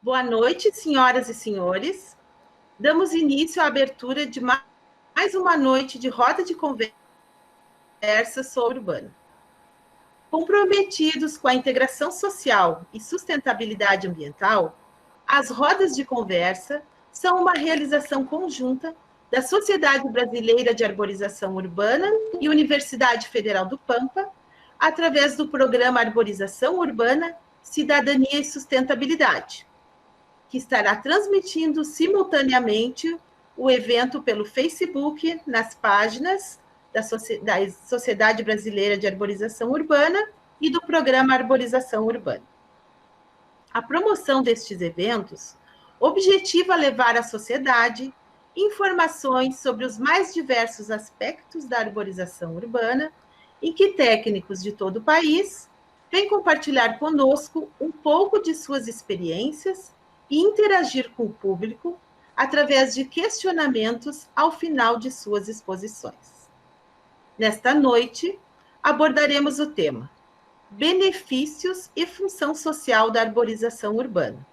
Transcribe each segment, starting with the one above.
Boa noite, senhoras e senhores. Damos início à abertura de mais uma noite de roda de conversa sobre urbano. Comprometidos com a integração social e sustentabilidade ambiental, as rodas de conversa são uma realização conjunta da Sociedade Brasileira de Arborização Urbana e Universidade Federal do Pampa, através do programa Arborização Urbana, Cidadania e Sustentabilidade, que estará transmitindo simultaneamente o evento pelo Facebook, nas páginas da Sociedade Brasileira de Arborização Urbana e do Programa Arborização Urbana. A promoção destes eventos objetiva levar à sociedade informações sobre os mais diversos aspectos da arborização urbana, em que técnicos de todo o país vêm compartilhar conosco um pouco de suas experiências e interagir com o público através de questionamentos ao final de suas exposições. Nesta noite, abordaremos o tema Benefícios e função social da arborização urbana.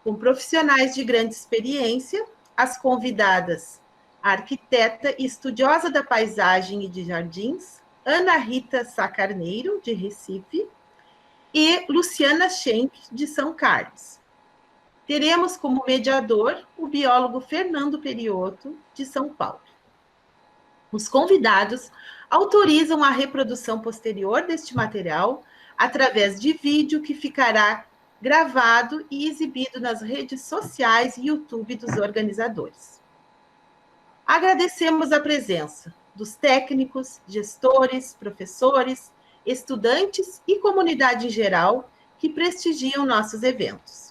Com profissionais de grande experiência, as convidadas, a arquiteta e estudiosa da paisagem e de jardins, Ana Rita Sá Carneiro, de Recife, e Luciana Schenck, de São Carlos. Teremos como mediador o biólogo Fernando Periotto, de São Paulo. Os convidados autorizam a reprodução posterior deste material através de vídeo que ficará gravado e exibido nas redes sociais e YouTube dos organizadores. Agradecemos a presença dos técnicos, gestores, professores, estudantes e comunidade em geral que prestigiam nossos eventos.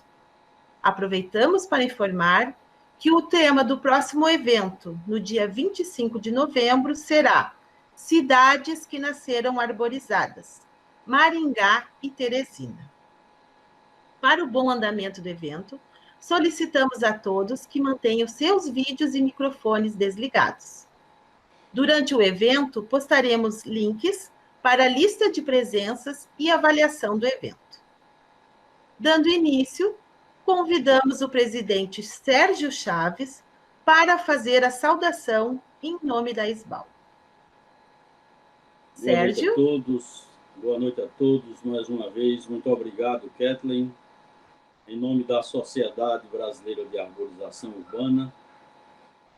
Aproveitamos para informar que o tema do próximo evento, no dia 25 de novembro, será Cidades que Nasceram Arborizadas, Maringá e Teresina. Para o bom andamento do evento, solicitamos a todos que mantenham seus vídeos e microfones desligados. Durante o evento, postaremos links para a lista de presenças e avaliação do evento. Dando início, convidamos o presidente Sérgio Chaves para fazer a saudação em nome da SBAL. Sérgio. Boa noite a todos, mais uma vez. Muito obrigado, Kathleen. Em nome da Sociedade Brasileira de Arborização Urbana,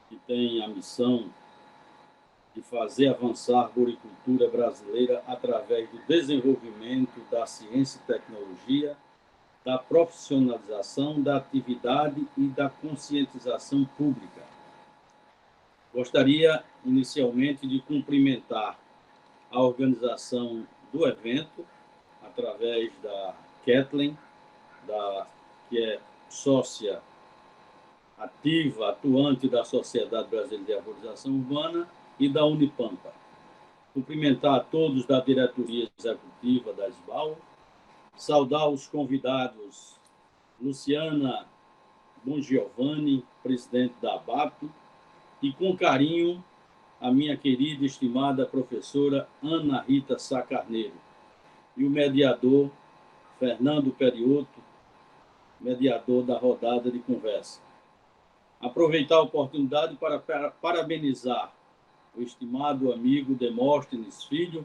que tem a missão de fazer avançar a arboricultura brasileira através do desenvolvimento da ciência e tecnologia, da profissionalização da atividade e da conscientização pública. Gostaria, inicialmente, de cumprimentar a organização do evento, através da Kathleen, que é sócia ativa, atuante da Sociedade Brasileira de Arborização Urbana e da Unipampa. Cumprimentar a todos da diretoria executiva da SBAL, saudar os convidados Luciana Bongiovanni, presidente da ABAP, e com carinho a minha querida e estimada professora Ana Rita Sá Carneiro e o mediador Fernando Periotto, mediador da rodada de conversa. Aproveitar a oportunidade para parabenizar o estimado amigo Demóstenes Filho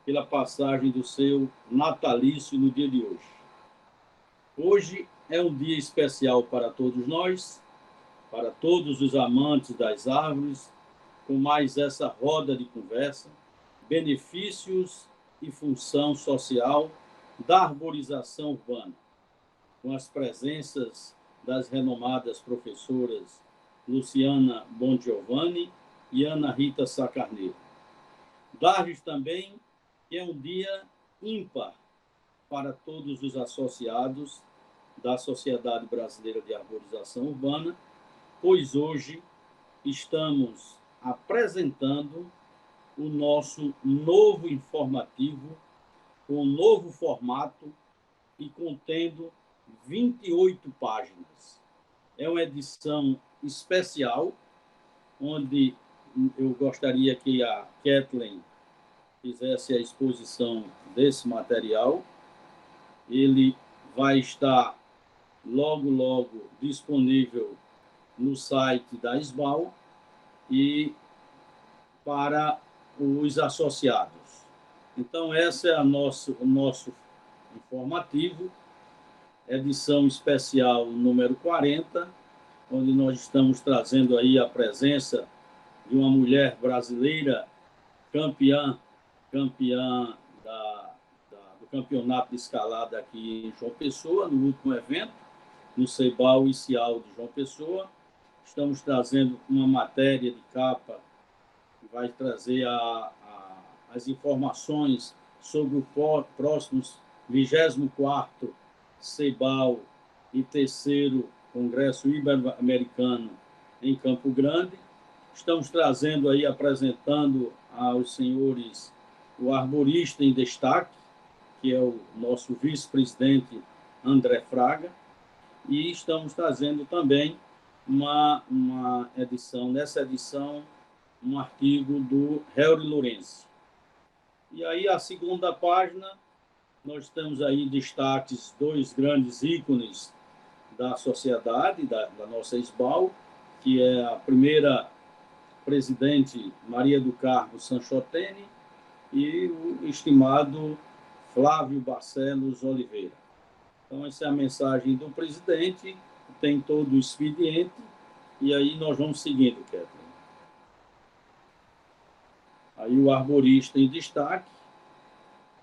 pela passagem do seu natalício no dia de hoje. Hoje é um dia especial para todos nós, para todos os amantes das árvores, com mais essa roda de conversa, benefícios e função social da arborização urbana, com as presenças das renomadas professoras Luciana Bongiovanni e Ana Rita Sá Carneiro. Dar-lhes também que é um dia ímpar para todos os associados da Sociedade Brasileira de Arborização Urbana, pois hoje estamos apresentando o nosso novo informativo, com um novo formato e contendo 28 páginas. É uma edição especial, onde eu gostaria que a Kathleen fizesse a exposição desse material. Ele vai estar logo disponível no site da SBAL e para os associados. Então, esse é o nosso informativo, edição especial número 40, onde nós estamos trazendo aí a presença de uma mulher brasileira campeã do campeonato de escalada aqui em João Pessoa, no último evento, no CEBAL e CIAL de João Pessoa. Estamos trazendo uma matéria de capa que vai trazer as informações sobre o próximo 24º CEBAL e 3º Congresso Ibero-Americano em Campo Grande. Estamos trazendo aí, apresentando aos senhores o arborista em destaque, que é o nosso vice-presidente André Fraga, e estamos trazendo também uma edição, nessa edição, um artigo do Helry Lourenço. E aí, a segunda página, nós temos aí destaques, dois grandes ícones da sociedade, da nossa SBAL, que é a primeira presidente Maria do Carmo Sanchotene e o estimado Flávio Barcelos Oliveira. Então, essa é a mensagem do presidente, tem todo o expediente, e aí nós vamos seguindo, Kathleen. Aí o arborista em destaque,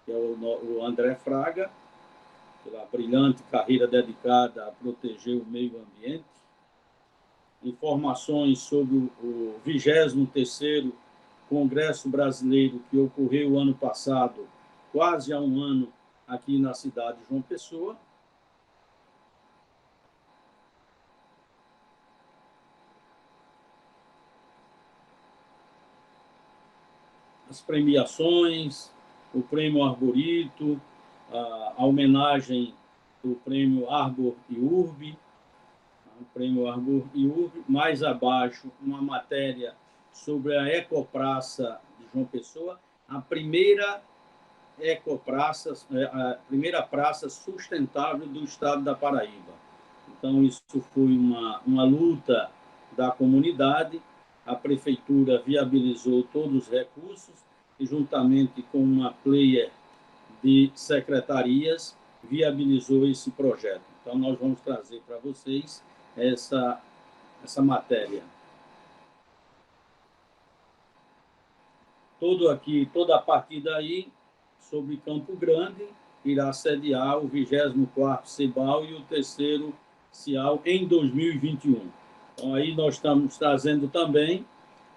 que é o André Fraga, pela brilhante carreira dedicada a proteger o meio ambiente. Informações sobre o 23º Congresso Brasileiro, que ocorreu ano passado, quase há um ano, aqui na cidade de João Pessoa. As premiações, o Prêmio Arborito, a homenagem do Prêmio Arbor e Urbe, o Prêmio Arbor e Urbe. Mais abaixo, uma matéria sobre a Ecopraça de João Pessoa, a primeira ecopraça, a primeira praça sustentável do estado da Paraíba. Então, isso foi uma luta da comunidade. A prefeitura viabilizou todos os recursos e, juntamente com uma player de secretarias, viabilizou esse projeto. Então, nós vamos trazer para vocês essa matéria. Toda a partir daí, sobre Campo Grande, irá sediar o 24º CEBAL e o 3º CIAL em 2021. Então, aí nós estamos trazendo também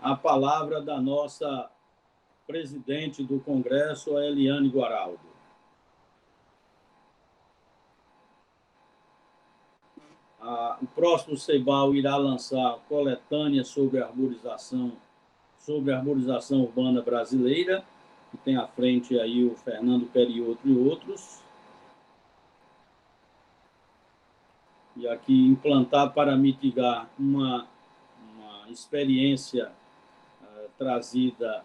a palavra da nossa presidente do Congresso, a Eliane Guaraldo. O próximo CEBAL irá lançar coletânea sobre a arborização urbana brasileira, que tem à frente aí o Fernando Periotto e outros. E aqui, implantar para mitigar uma experiência trazida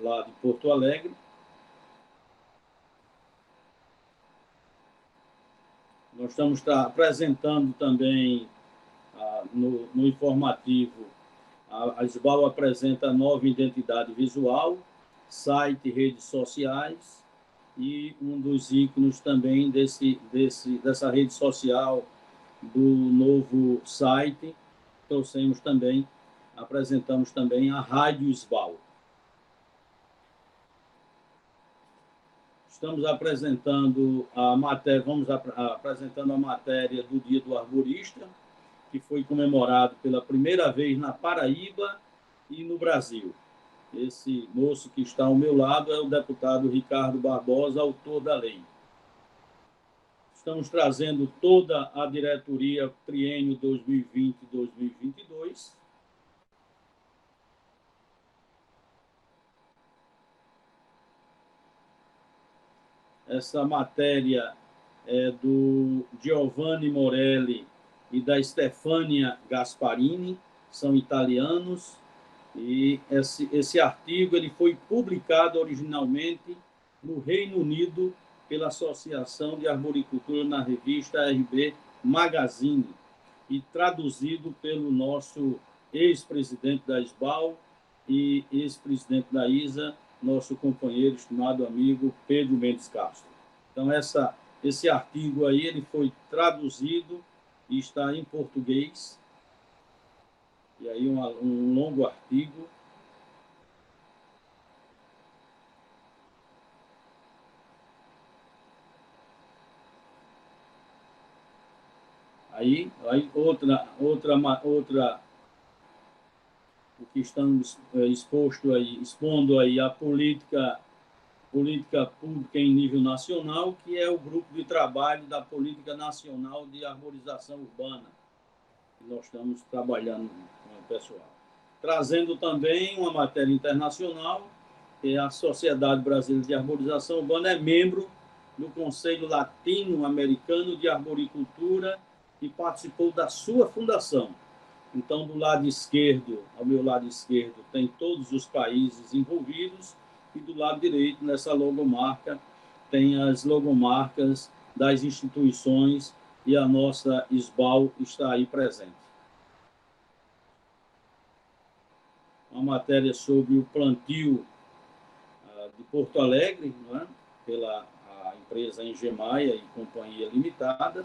lá de Porto Alegre. Nós estamos apresentando também, no informativo, a SBAL apresenta a nova identidade visual, site, redes sociais, e um dos ícones também dessa rede social do novo site, apresentamos também a Rádio SBAL. Estamos apresentando apresentando a matéria do Dia do Arborista, que foi comemorado pela primeira vez na Paraíba e no Brasil. Esse moço que está ao meu lado é o deputado Ricardo Barbosa, autor da lei. Estamos trazendo toda a diretoria triênio 2020-2022. Essa matéria é do Giovanni Morelli e da Stefania Gasparini, são italianos, e esse artigo ele foi publicado originalmente no Reino Unido pela Associação de Arboricultura na revista RB Magazine e traduzido pelo nosso ex-presidente da SBAL e ex-presidente da ISA, nosso companheiro, estimado amigo Pedro Mendes Castro. Então, esse artigo aí ele foi traduzido e está em português. E aí um longo artigo. Aí outra o que estamos expondo aí a política pública em nível nacional, que é o grupo de trabalho da Política Nacional de Arborização Urbana, que nós estamos trabalhando com o pessoal. Trazendo também uma matéria internacional, que é a Sociedade Brasileira de Arborização Urbana é membro do Conselho Latino-Americano de Arboricultura e participou da sua fundação. Então, do lado esquerdo, ao meu lado esquerdo, tem todos os países envolvidos, e do lado direito, nessa logomarca, tem as logomarcas das instituições, e a nossa SBAL está aí presente. Uma matéria sobre o plantio de Porto Alegre, não é? Pela a empresa Engemaia e Companhia Limitada.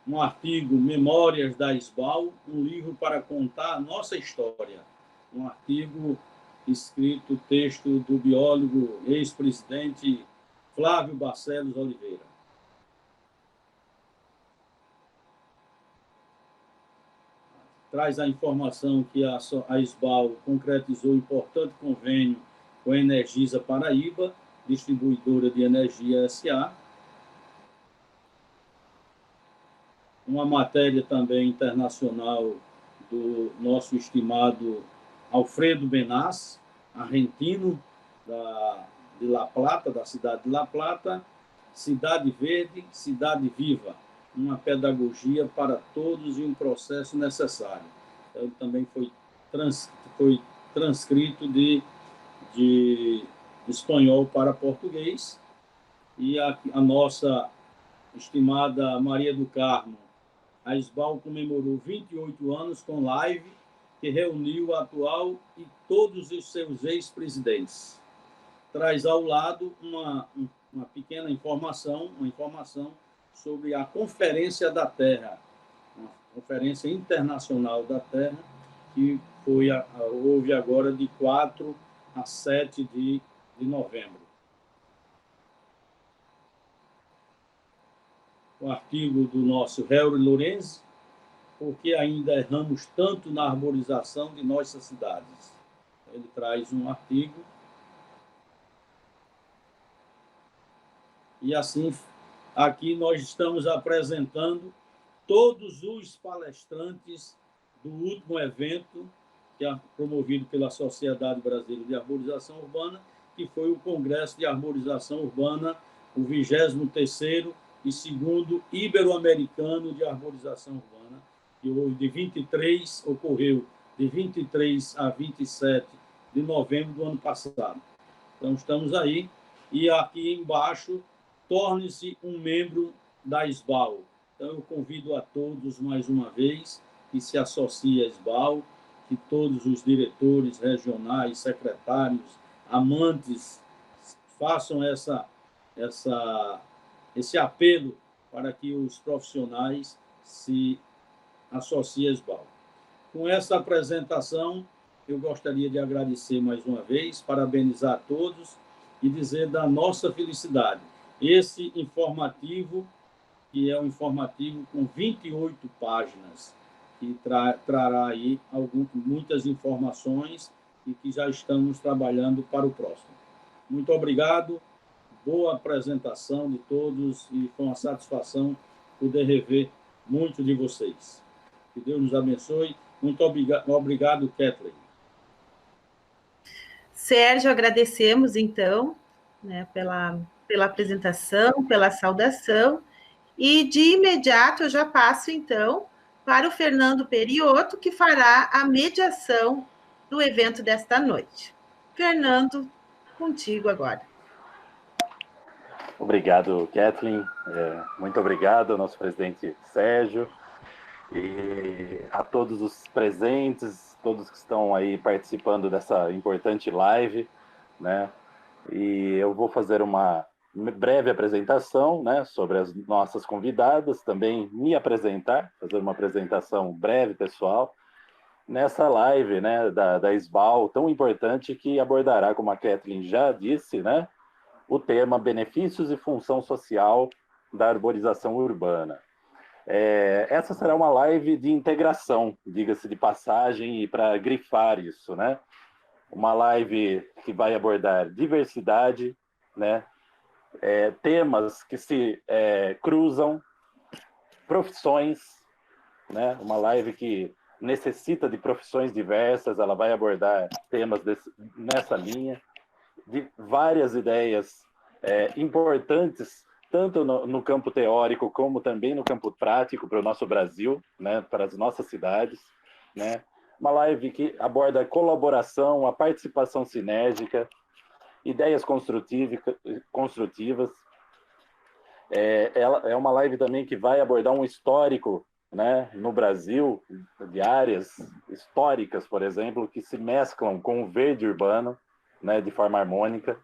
Um artigo, Memórias da SBAL, um livro para contar a nossa história. Um artigo escrito, texto do biólogo ex-presidente Flávio Barcelos Oliveira. Traz a informação que a SBAL concretizou um importante convênio com a Energisa Paraíba, distribuidora de energia SA. Uma matéria também internacional do nosso estimado Alfredo Benaz, argentino, de La Plata, da cidade de La Plata, Cidade Verde, Cidade Viva, uma pedagogia para todos e um processo necessário. Então, ele também foi transcrito de espanhol para português, e a nossa estimada Maria do Carmo, a SBAL comemorou 28 anos com live que reuniu o atual e todos os seus ex-presidentes. Traz ao lado uma pequena informação, sobre a Conferência da Terra, uma Conferência Internacional da Terra, que houve agora de 4 a 7 de novembro. O artigo do nosso Helry Lorenzi, por que ainda erramos tanto na arborização de nossas cidades. Ele traz um artigo. E assim, aqui nós estamos apresentando todos os palestrantes do último evento, que é promovido pela Sociedade Brasileira de Arborização Urbana, que foi o Congresso de Arborização Urbana, o 23º e 2º Ibero-Americano de Arborização Urbana, que ocorreu de 23 a 27 de novembro do ano passado. Então, estamos aí, e aqui embaixo, torne-se um membro da SBAL. Então, eu convido a todos, mais uma vez, que se associem à SBAL, que todos os diretores regionais, secretários, amantes, façam esse apelo para que os profissionais se associem à SBAL. Com essa apresentação, eu gostaria de agradecer mais uma vez, parabenizar a todos e dizer da nossa felicidade. Esse informativo, que é um informativo com 28 páginas, que trará aí muitas informações e que já estamos trabalhando para o próximo. Muito obrigado, boa apresentação de todos e foi uma satisfação poder rever muito de vocês. Que Deus nos abençoe. Muito obrigado, Kathleen. Sérgio, agradecemos, então, né, pela apresentação, pela saudação, e de imediato eu já passo, então, para o Fernando Periotto, que fará a mediação do evento desta noite. Fernando, contigo agora. Obrigado, Kathleen. Muito obrigado ao nosso presidente Sérgio e a todos os presentes, todos que estão aí participando dessa importante live, né? E eu vou fazer uma breve apresentação, né, sobre as nossas convidadas, também me apresentar, fazer uma apresentação breve, pessoal, nessa live, né, da SBAL, tão importante, que abordará, como a Kathleen já disse, né, o tema benefícios e função social da arborização urbana. Essa será uma live de integração, diga-se de passagem, e para grifar isso, né? Uma live que vai abordar diversidade, né? Temas que se cruzam, profissões, né? Uma live que necessita de profissões diversas, ela vai abordar temas nessa linha, de várias ideias importantes, tanto no campo teórico como também no campo prático para o nosso Brasil, né, para as nossas cidades, né? Uma live que aborda a colaboração, a participação sinérgica, ideias construtivas. Ela é uma live também que vai abordar um histórico, né, no Brasil, de áreas históricas, por exemplo, que se mesclam com o verde urbano, né, de forma harmônica.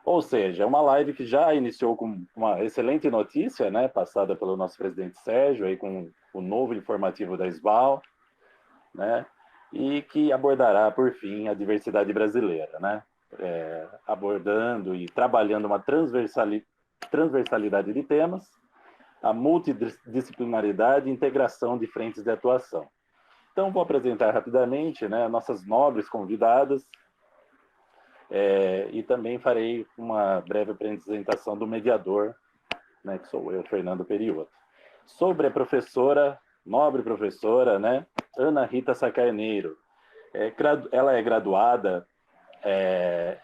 Ou seja, é uma live que já iniciou com uma excelente notícia, né, passada pelo nosso presidente Sérgio, aí com o novo informativo da SBAL, né, e que abordará, por fim, a diversidade brasileira, né, abordando e trabalhando uma transversalidade de temas, a multidisciplinaridade e integração de frentes de atuação. Então, vou apresentar rapidamente, né, nossas nobres convidadas, e também farei uma breve apresentação do mediador, né, que sou eu, Fernando Periotto. Sobre a professora, nobre professora, né, Ana Rita Sacarneiro. Ela é graduada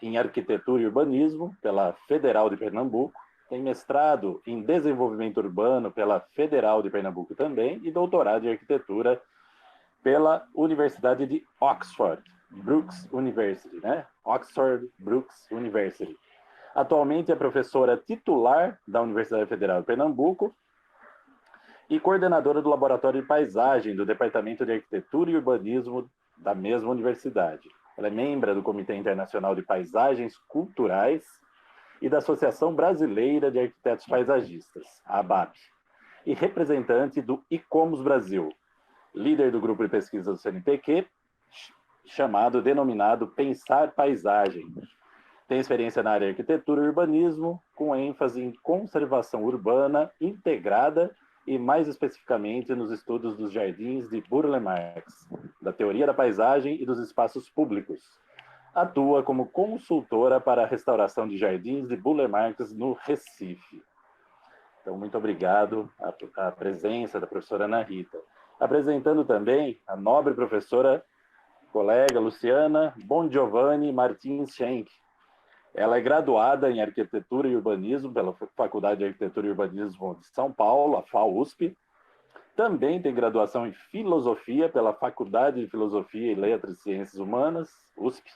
em Arquitetura e Urbanismo pela Federal de Pernambuco, tem mestrado em Desenvolvimento Urbano pela Federal de Pernambuco também, e doutorado em Arquitetura pela Universidade de Oxford, Brookes University, né? Oxford Brookes University. Atualmente é professora titular da Universidade Federal de Pernambuco e coordenadora do Laboratório de Paisagem do Departamento de Arquitetura e Urbanismo da mesma universidade. Ela é membro do Comitê Internacional de Paisagens Culturais e da Associação Brasileira de Arquitetos Paisagistas, a ABAP, e representante do ICOMOS Brasil, líder do grupo de pesquisa do CNPq, denominado Pensar Paisagem. Tem experiência na área de arquitetura e urbanismo, com ênfase em conservação urbana integrada e, mais especificamente, nos estudos dos jardins de Burle Marx, da teoria da paisagem e dos espaços públicos. Atua como consultora para a restauração de jardins de Burle Marx no Recife. Então, muito obrigado à presença da professora Ana Rita. Apresentando também a nobre professora, colega Luciana Bongiovanni Martins Schenck. Ela é graduada em Arquitetura e Urbanismo pela Faculdade de Arquitetura e Urbanismo de São Paulo, a FAUSP. Também tem graduação em Filosofia pela Faculdade de Filosofia e Letras e Ciências Humanas, USP.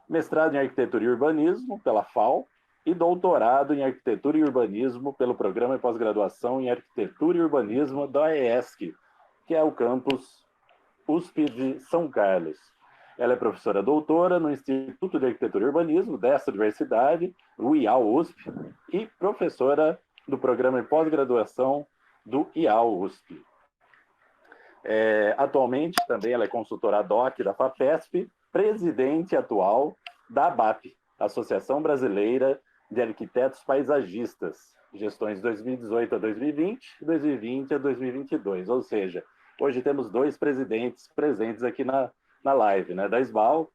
Mestrado em Arquitetura e Urbanismo pela FAO e doutorado em Arquitetura e Urbanismo pelo Programa de Pós-Graduação em Arquitetura e Urbanismo da ESC, que é o campus USP de São Carlos. Ela é professora doutora no Instituto de Arquitetura e Urbanismo dessa universidade, o IAL-USP, e professora do Programa de Pós-Graduação do IAL-USP. Atualmente, também ela é consultora DOC da FAPESP, presidente atual da ABAP, Associação Brasileira de Arquitetos Paisagistas, gestões 2018 a 2020, 2020 a 2022, ou seja, hoje temos dois presidentes presentes aqui na live, né? Da SBAL,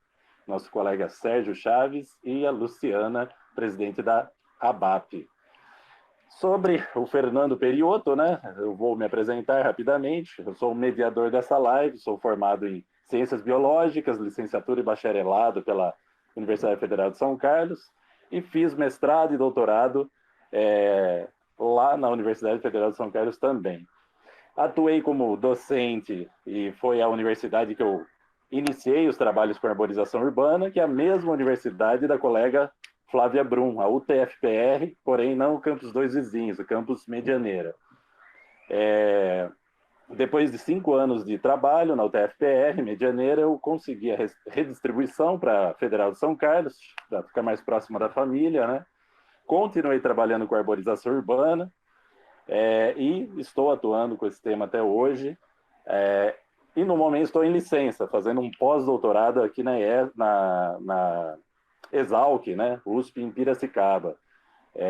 nosso colega Sérgio Chaves, e a Luciana, presidente da ABAP. Sobre o Fernando Periotto, né? Eu vou me apresentar rapidamente. Eu sou o mediador dessa live, sou formado em Ciências Biológicas, licenciatura e bacharelado pela Universidade Federal de São Carlos, e fiz mestrado e doutorado lá na Universidade Federal de São Carlos também. Atuei como docente e foi a universidade que eu iniciei os trabalhos com arborização urbana, que é a mesma universidade da colega Flávia Brum, a UTFPR, porém não o campus dois vizinhos, o campus Medianeira. Depois de 5 anos de trabalho na UTFPR, Medianeira, eu consegui a redistribuição para a Federal de São Carlos, para ficar mais próxima da família, né? Continuei trabalhando com arborização urbana e estou atuando com esse tema até hoje. E no momento estou em licença, fazendo um pós-doutorado aqui na Exalc, né? USP em Piracicaba,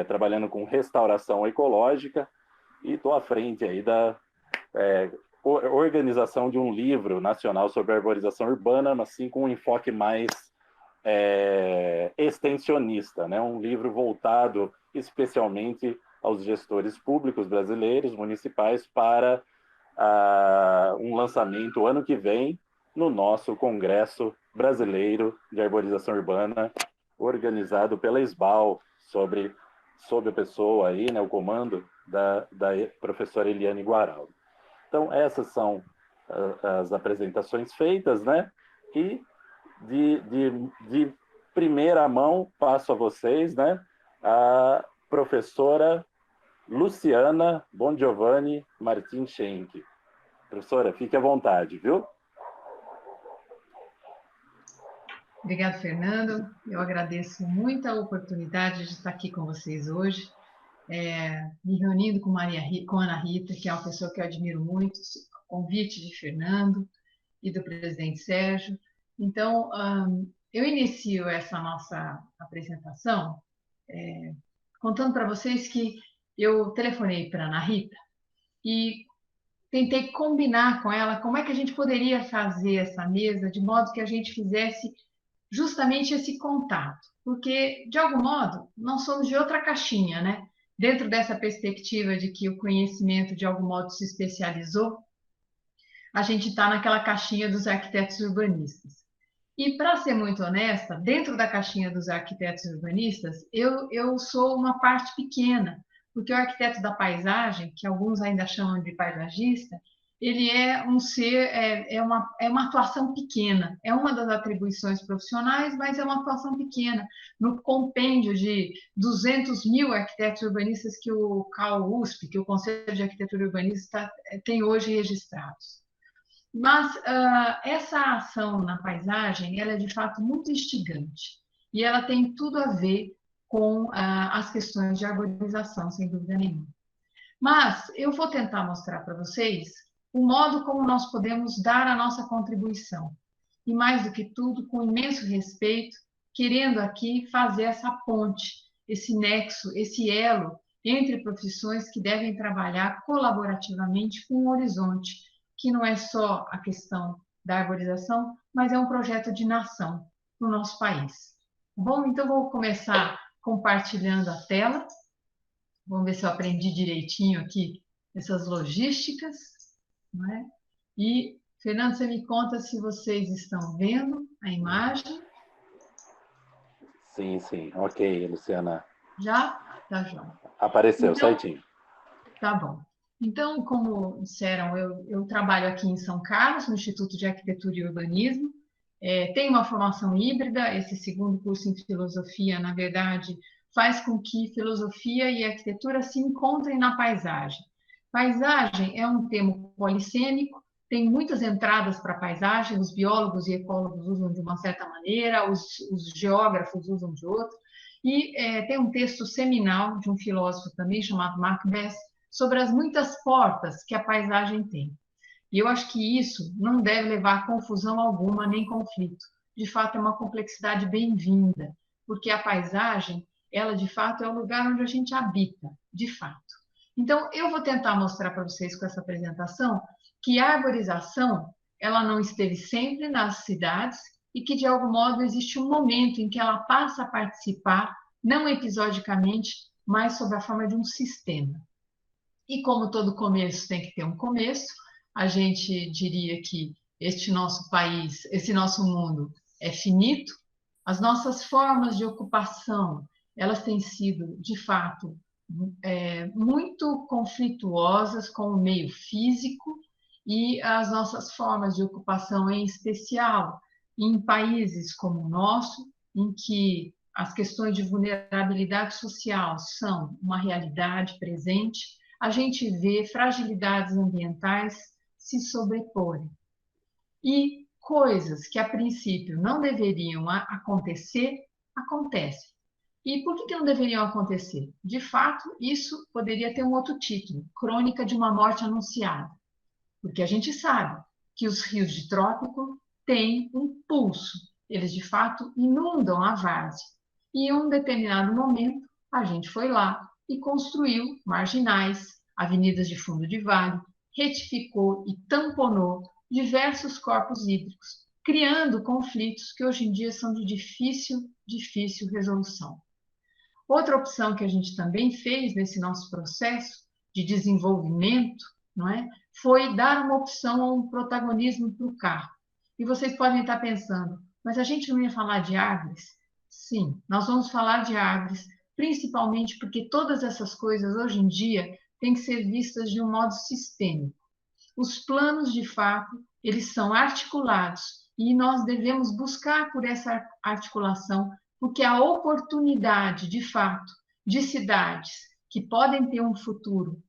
trabalhando com restauração ecológica, e estou à frente aí da organização de um livro nacional sobre arborização urbana, mas sim com um enfoque mais extensionista, né? Um livro voltado especialmente aos gestores públicos brasileiros, municipais, para um lançamento ano que vem no nosso Congresso Brasileiro de Arborização Urbana, organizado pela SBAL, sob a pessoa aí, né, o comando da professora Eliane Guaraldo. Então, essas são as apresentações feitas, né? E de primeira mão passo a vocês, né, a professora Luciana Bongiovanni Martin Schenck. Professora, fique à vontade, viu? Obrigada, Fernando. Eu agradeço muito a oportunidade de estar aqui com vocês hoje, me reunindo com Ana Rita, que é uma pessoa que eu admiro muito, convite de Fernando e do presidente Sérgio. Então, eu inicio essa nossa apresentação contando para vocês que eu telefonei para a Ana Rita e tentei combinar com ela como é que a gente poderia fazer essa mesa de modo que a gente fizesse justamente esse contato, porque, de algum modo, nós somos de outra caixinha, né? Dentro dessa perspectiva de que o conhecimento, de algum modo, se especializou, a gente está naquela caixinha dos arquitetos urbanistas. E, para ser muito honesta, dentro da caixinha dos arquitetos urbanistas, eu sou uma parte pequena, porque o arquiteto da paisagem, que alguns ainda chamam de paisagista, ele é um ser, é uma atuação pequena, é uma das atribuições profissionais, mas é uma atuação pequena, no compêndio de 200 mil arquitetos urbanistas que o CAU-USP, que o Conselho de Arquitetura Urbanista tem hoje registrados. Mas essa ação na paisagem, ela é de fato muito instigante, e ela tem tudo a ver com as questões de arborização, sem dúvida nenhuma. Mas eu vou tentar mostrar para vocês o modo como nós podemos dar a nossa contribuição. E mais do que tudo, com imenso respeito, querendo aqui fazer essa ponte, esse nexo, esse elo entre profissões que devem trabalhar colaborativamente com um horizonte, que não é só a questão da arborização, mas é um projeto de nação no nosso país. Bom, então vou começar compartilhando a tela. Vamos ver se eu aprendi direitinho aqui essas logísticas, não é? E, Fernando, você me conta se vocês estão vendo a imagem. Sim, sim. Ok, Luciana. Já? Tá, João. Apareceu, então, certinho. Tá bom. Então, como disseram, eu trabalho aqui em São Carlos, no Instituto de Arquitetura e Urbanismo. Tenho uma formação híbrida, esse segundo curso em filosofia, na verdade, faz com que filosofia e arquitetura se encontrem na paisagem. Paisagem é um termo polissêmico, tem muitas entradas para a paisagem, os biólogos e ecólogos usam de uma certa maneira, os geógrafos usam de outra, e tem um texto seminal de um filósofo também chamado Mark Bess, sobre as muitas portas que a paisagem tem. E eu acho que isso não deve levar a confusão alguma, nem conflito. De fato, é uma complexidade bem-vinda, porque a paisagem, ela de fato é o lugar onde a gente habita, de fato. Então, eu vou tentar mostrar para vocês com essa apresentação que a arborização, ela não esteve sempre nas cidades e que, de algum modo, existe um momento em que ela passa a participar, não episodicamente, mas sob a forma de um sistema. E como todo começo tem que ter um começo, a gente diria que este nosso país, esse nosso mundo é finito, as nossas formas de ocupação, elas têm sido, de fato, muito conflituosas com o meio físico e as nossas formas de ocupação, em especial em países como o nosso, em que as questões de vulnerabilidade social são uma realidade presente, a gente vê fragilidades ambientais se sobreporem. E coisas que, a princípio, não deveriam acontecer, acontecem. E por que não deveriam acontecer? De fato, isso poderia ter um outro título, Crônica de uma Morte Anunciada. Porque a gente sabe que os rios de trópico têm um pulso. Eles, de fato, inundam a várzea. E em um determinado momento, a gente foi lá e construiu marginais, avenidas de fundo de vale, retificou e tamponou diversos corpos hídricos, criando conflitos que hoje em dia são de difícil resolução. Outra opção que a gente também fez nesse nosso processo de desenvolvimento, não é, foi dar uma opção, um protagonismo para o carro. E vocês podem estar pensando, mas a gente não ia falar de árvores? Sim, nós vamos falar de árvores, principalmente porque todas essas coisas hoje em dia têm que ser vistas de um modo sistêmico. Os planos, de fato, eles são articulados e nós devemos buscar por essa articulação, porque a oportunidade, de fato, de cidades que podem ter um futuro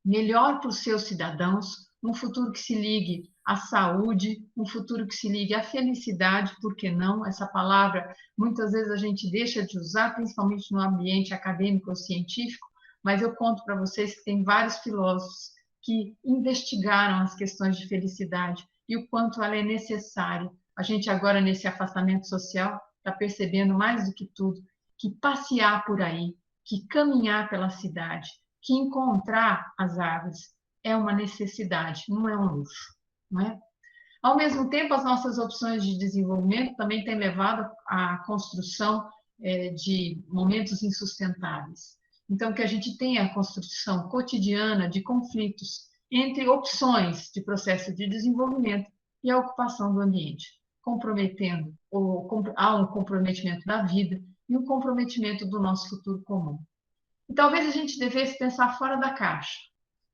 melhor para os seus cidadãos, um futuro que se ligue à saúde, um futuro que se ligue à felicidade, por que não? Essa palavra muitas vezes a gente deixa de usar, principalmente no ambiente acadêmico ou científico, mas eu conto para vocês que tem vários filósofos que investigaram as questões de felicidade e o quanto ela é necessária. A gente agora, nesse afastamento social, está percebendo mais do que tudo que passear por aí, que caminhar pela cidade, que encontrar as árvores é uma necessidade, não é um luxo, não é? Ao mesmo tempo, as nossas opções de desenvolvimento também têm levado à construção de momentos insustentáveis. Então, que a gente tenha a construção cotidiana de conflitos entre opções de processo de desenvolvimento e a ocupação do ambiente, comprometendo, há um comprometimento da vida e um comprometimento do nosso futuro comum. E talvez a gente devesse pensar fora da caixa.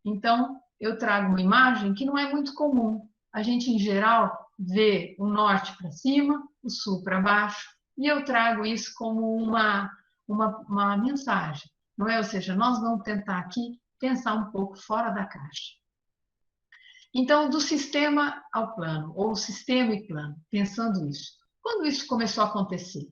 Então, eu trago uma imagem que não é muito comum. A gente, em geral, vê o norte para cima, o sul para baixo, e eu trago isso como uma mensagem, não é? Ou seja, nós vamos tentar aqui pensar um pouco fora da caixa. Então, do sistema ao plano, ou sistema e plano, pensando isso. Quando isso começou a acontecer?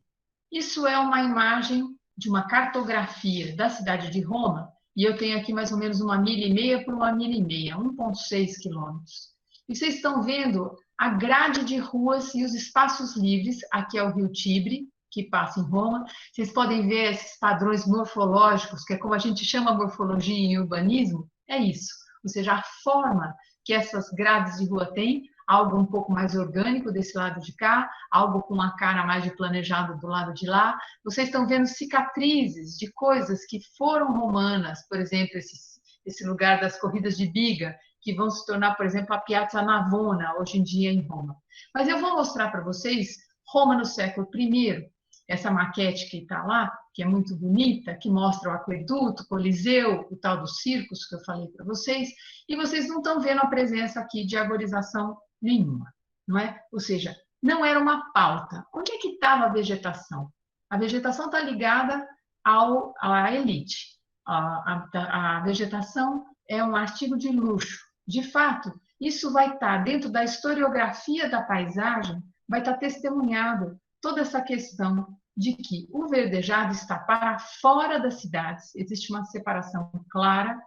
Isso é uma imagem de uma cartografia da cidade de Roma, e eu tenho aqui mais ou menos 1,5 milha por 1,5 milha, 1,6 quilômetros. E vocês estão vendo a grade de ruas e os espaços livres, aqui é o Rio Tibre, que passa em Roma. Vocês podem ver esses padrões morfológicos, que é como a gente chama morfologia em urbanismo, é isso. Ou seja, a forma que essas grades de rua têm, algo um pouco mais orgânico desse lado de cá, algo com uma cara mais de planejado do lado de lá. Vocês estão vendo cicatrizes de coisas que foram romanas, por exemplo, esse lugar das corridas de biga, que vão se tornar, por exemplo, a Piazza Navona, hoje em dia em Roma. Mas eu vou mostrar para vocês Roma no século I, essa maquete que está lá, que é muito bonita, que mostra o aqueduto, o Coliseu, o tal dos circos que eu falei para vocês, e vocês não estão vendo a presença aqui de arborização nenhuma, não é? Ou seja, não era uma pauta. Onde é que estava a vegetação? A vegetação está ligada à elite. A vegetação é um artigo de luxo. De fato, isso vai estar dentro da historiografia da paisagem, vai estar testemunhado toda essa questão de que o verdejado está para fora das cidades, existe uma separação clara,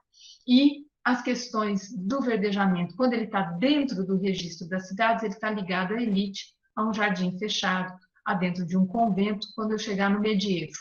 e as questões do verdejamento, quando ele está dentro do registro das cidades, ele está ligado à elite, a um jardim fechado, a dentro de um convento, quando eu chegar no medievo.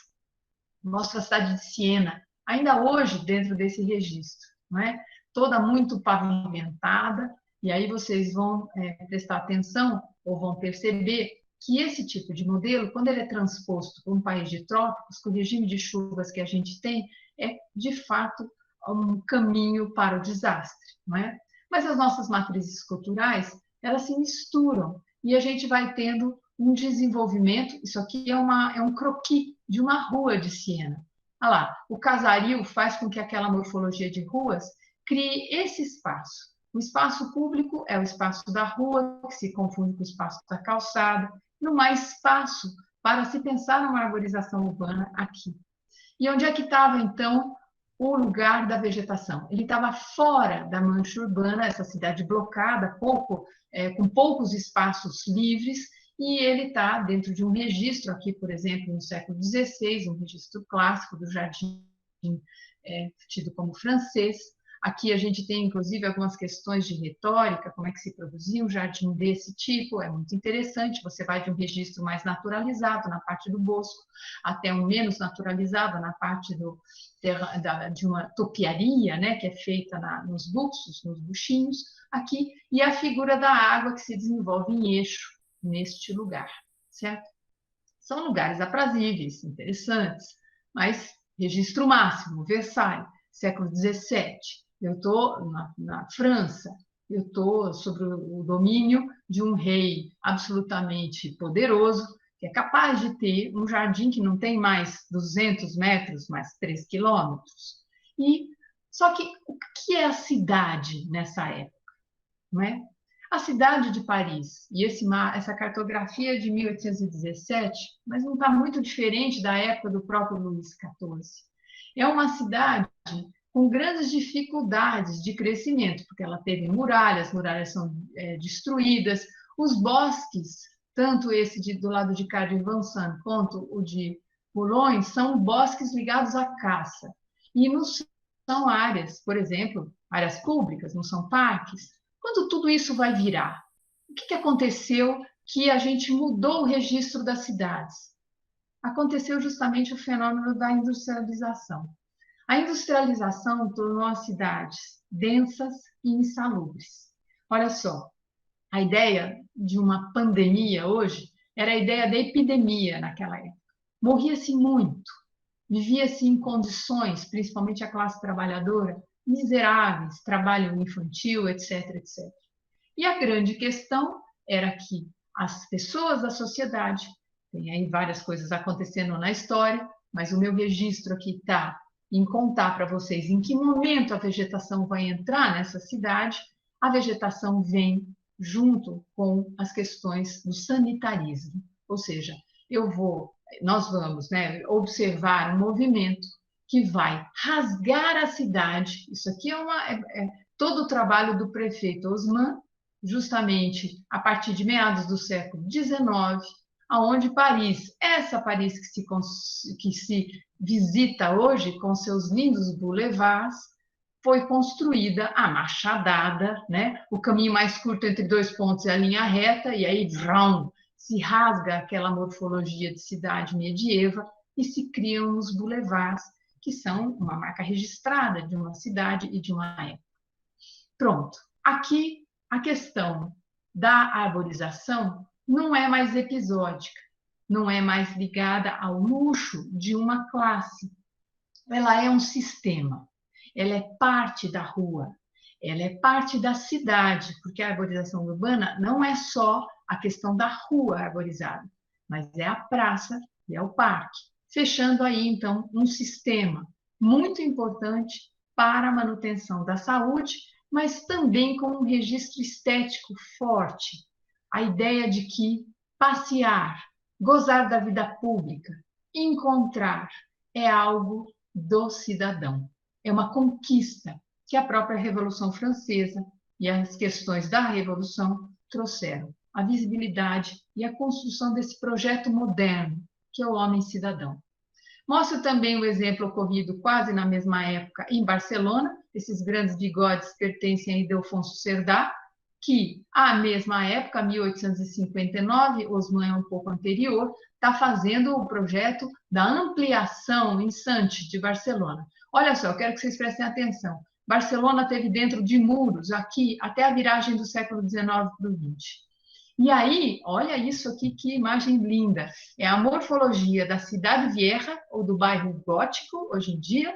Mostra a cidade de Siena, ainda hoje dentro desse registro, não é? Toda muito pavimentada, e aí vocês vão prestar atenção, ou vão perceber, que esse tipo de modelo, quando ele é transposto para um país de trópicos, com o regime de chuvas que a gente tem, é, de fato, um caminho para o desastre, não é? Mas as nossas matrizes culturais, elas se misturam, e a gente vai tendo um desenvolvimento, isso aqui é um croquis de uma rua de Siena. Olha lá, o casario faz com que aquela morfologia de ruas crie esse espaço. O espaço público é o espaço da rua, que se confunde com o espaço da calçada. Não há espaço para se pensar numa arborização urbana aqui. E onde é que estava, então, o lugar da vegetação? Ele estava fora da mancha urbana, essa cidade blocada, com poucos espaços livres, e ele está dentro de um registro, aqui, por exemplo, no século XVI, um registro clássico do jardim tido como francês. Aqui a gente tem, inclusive, algumas questões de retórica, como é que se produzia um jardim desse tipo, é muito interessante, você vai de um registro mais naturalizado na parte do bosco, até um menos naturalizado na parte de uma topiaria, né, que é feita nos buxos, nos buchinhos, aqui, e a figura da água que se desenvolve em eixo neste lugar, certo? São lugares aprazíveis, interessantes, mas registro máximo, Versalhes, século XVII. Eu estou na França, eu estou sob o domínio de um rei absolutamente poderoso, que é capaz de ter um jardim que não tem mais 200 metros, mais 3 quilômetros. Só que o que é a cidade nessa época? Não é? A cidade de Paris, e essa cartografia de 1817, mas não está muito diferente da época do próprio Luís XIV. É uma cidade com grandes dificuldades de crescimento, porque ela teve muralhas, as muralhas são destruídas, os bosques, tanto esse do lado de cá de Vincennes quanto o de Boulogne, são bosques ligados à caça. E não são áreas, por exemplo, áreas públicas, não são parques. Quando tudo isso vai virar? O que aconteceu que a gente mudou o registro das cidades? Aconteceu justamente o fenômeno da industrialização. A industrialização tornou as cidades densas e insalubres. Olha só, a ideia de uma pandemia hoje era a ideia da epidemia naquela época. Morria-se muito, vivia-se em condições, principalmente a classe trabalhadora, miseráveis, trabalho infantil, etc, etc. E a grande questão era que as pessoas da sociedade, tem aí várias coisas acontecendo na história, mas o meu registro aqui está em contar para vocês em que momento a vegetação vai entrar nessa cidade. A vegetação vem junto com as questões do sanitarismo, ou seja, nós vamos, né, observar um movimento que vai rasgar a cidade. Isso aqui é todo o trabalho do prefeito Haussmann, justamente a partir de meados do século XIX, aonde Paris, essa Paris que se visita hoje com seus lindos boulevards, foi construída a machadada, né? O caminho mais curto entre dois pontos é a linha reta, e aí se rasga aquela morfologia de cidade medieva e se criam os boulevards, que são uma marca registrada de uma cidade e de uma época. Pronto. Aqui, a questão da arborização não é mais episódica, não é mais ligada ao luxo de uma classe. Ela é um sistema, ela é parte da rua, ela é parte da cidade, porque a arborização urbana não é só a questão da rua arborizada, mas é a praça e é o parque. Fechando aí, então, um sistema muito importante para a manutenção da saúde, mas também com um registro estético forte. A ideia de que passear, gozar da vida pública, encontrar, é algo do cidadão. É uma conquista que a própria Revolução Francesa e as questões da Revolução trouxeram. A visibilidade e a construção desse projeto moderno, que é o homem cidadão. Mostro também o exemplo ocorrido quase na mesma época em Barcelona. Esses grandes bigodes pertencem a Ildefonso Cerdá, que, à mesma época, 1859, Haussmann é um pouco anterior, está fazendo o projeto da ampliação incessante de Barcelona. Olha só, eu quero que vocês prestem atenção. Barcelona teve dentro de muros, aqui, até a viragem do século XIX para o XX. E aí, olha isso aqui, que imagem linda. É a morfologia da Cidade Vieja, ou do bairro gótico, hoje em dia,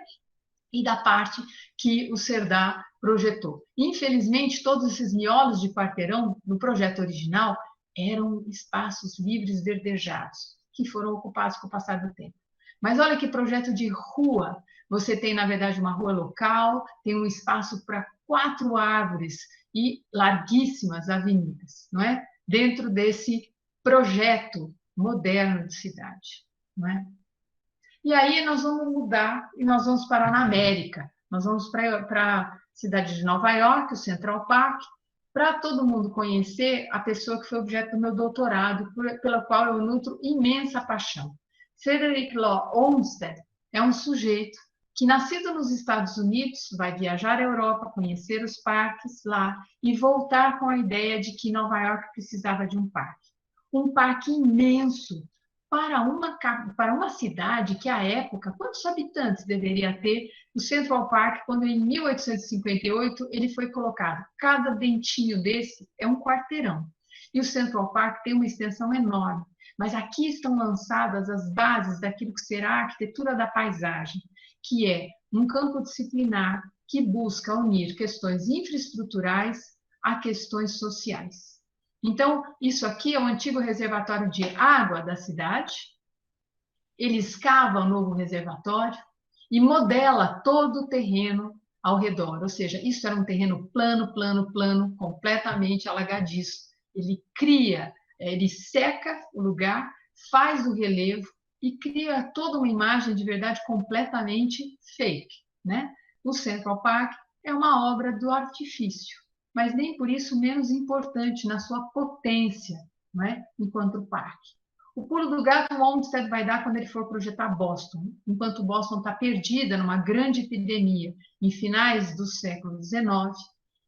e da parte que o Cerdá projetou. Infelizmente, todos esses miolos de quarteirão, no projeto original, eram espaços livres verdejados, que foram ocupados com o passar do tempo. Mas olha que projeto de rua. Você tem, na verdade, uma rua local, tem um espaço para 4 árvores e larguíssimas avenidas, não é? Dentro desse projeto moderno de cidade, não é? E aí nós vamos mudar e nós vamos parar na América. Nós vamos para a cidade de Nova York, o Central Park, para todo mundo conhecer a pessoa que foi objeto do meu doutorado, pela qual eu nutro imensa paixão. Frederick Law Olmsted é um sujeito que, nascido nos Estados Unidos, vai viajar à Europa, conhecer os parques lá e voltar com a ideia de que Nova York precisava de um parque imenso, para uma cidade que, à época, quantos habitantes deveria ter? O Central Park, quando em 1858 ele foi colocado, cada dentinho desse é um quarteirão. E o Central Park tem uma extensão enorme. Mas aqui estão lançadas as bases daquilo que será a arquitetura da paisagem, que é um campo disciplinar que busca unir questões infraestruturais a questões sociais. Então, isso aqui é o antigo reservatório de água da cidade. Ele escava o novo reservatório e modela todo o terreno ao redor. Ou seja, isso era um terreno plano, completamente alagadiço. Ele cria, ele seca o lugar, faz o relevo e cria toda uma imagem de verdade completamente fake, né? O Central Park é uma obra do artifício, mas nem por isso menos importante na sua potência, não é? Enquanto parque. O pulo do gato o Olmsted vai dar quando ele for projetar Boston, enquanto Boston está perdida numa grande epidemia em finais do século XIX,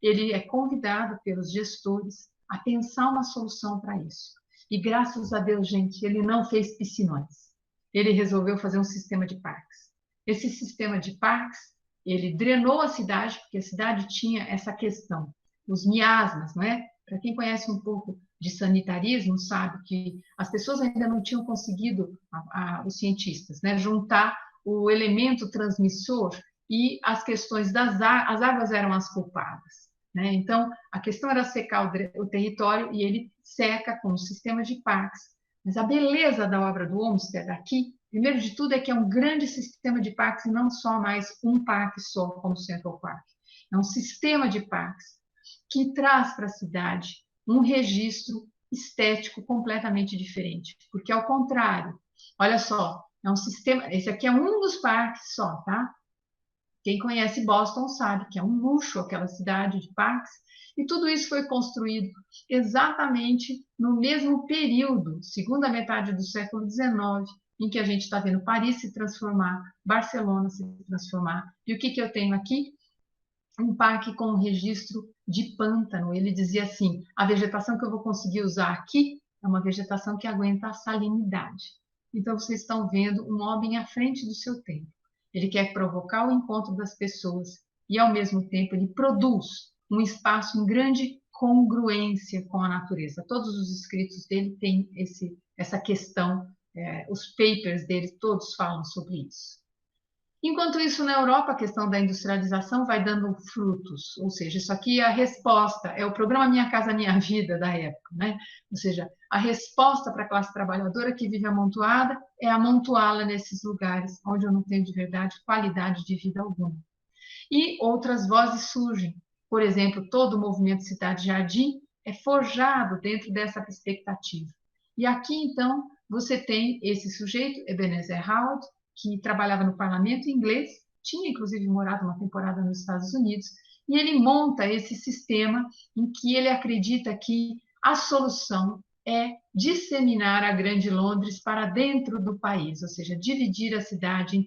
ele é convidado pelos gestores a pensar uma solução para isso. E graças a Deus, gente, ele não fez piscinões. Ele resolveu fazer um sistema de parques. Esse sistema de parques, ele drenou a cidade, porque a cidade tinha essa questão, os miasmas, não é? Para quem conhece um pouco de sanitarismo, sabe que as pessoas ainda não tinham conseguido, os cientistas, né, juntar o elemento transmissor e as questões das as águas eram as culpadas, né? Então, a questão era secar o território e ele seca com um sistema de parques. Mas a beleza da obra do Olmsted aqui, primeiro de tudo, é que é um grande sistema de parques e não só mais um parque só, como o Central Park. É um sistema de parques que traz para a cidade um registro estético completamente diferente. Porque, ao contrário, olha só, é um sistema... Esse aqui é um dos parques só, tá? Quem conhece Boston sabe que é um luxo aquela cidade de parques. E tudo isso foi construído exatamente no mesmo período, segunda metade do século XIX, em que a gente está vendo Paris se transformar, Barcelona se transformar. E o que eu tenho aqui? Um parque com um registro de pântano. Ele dizia assim, a vegetação que eu vou conseguir usar aqui é uma vegetação que aguenta a salinidade. Então, vocês estão vendo um homem à frente do seu tempo. Ele quer provocar o encontro das pessoas e, ao mesmo tempo, ele produz um espaço em grande congruência com a natureza. Todos os escritos dele têm essa questão, os papers dele todos falam sobre isso. Enquanto isso, na Europa, a questão da industrialização vai dando frutos, ou seja, isso aqui é a resposta, é o programa Minha Casa Minha Vida da época, né? Ou seja, a resposta para a classe trabalhadora que vive amontoada é amontoá-la nesses lugares onde eu não tenho de verdade qualidade de vida alguma. E outras vozes surgem, por exemplo, todo o movimento Cidade-Jardim é forjado dentro dessa perspectiva. E aqui, então, você tem esse sujeito, Ebenezer Howard, que trabalhava no parlamento inglês, tinha inclusive morado uma temporada nos Estados Unidos, e ele monta esse sistema em que ele acredita que a solução é disseminar a Grande Londres para dentro do país, ou seja, dividir a cidade em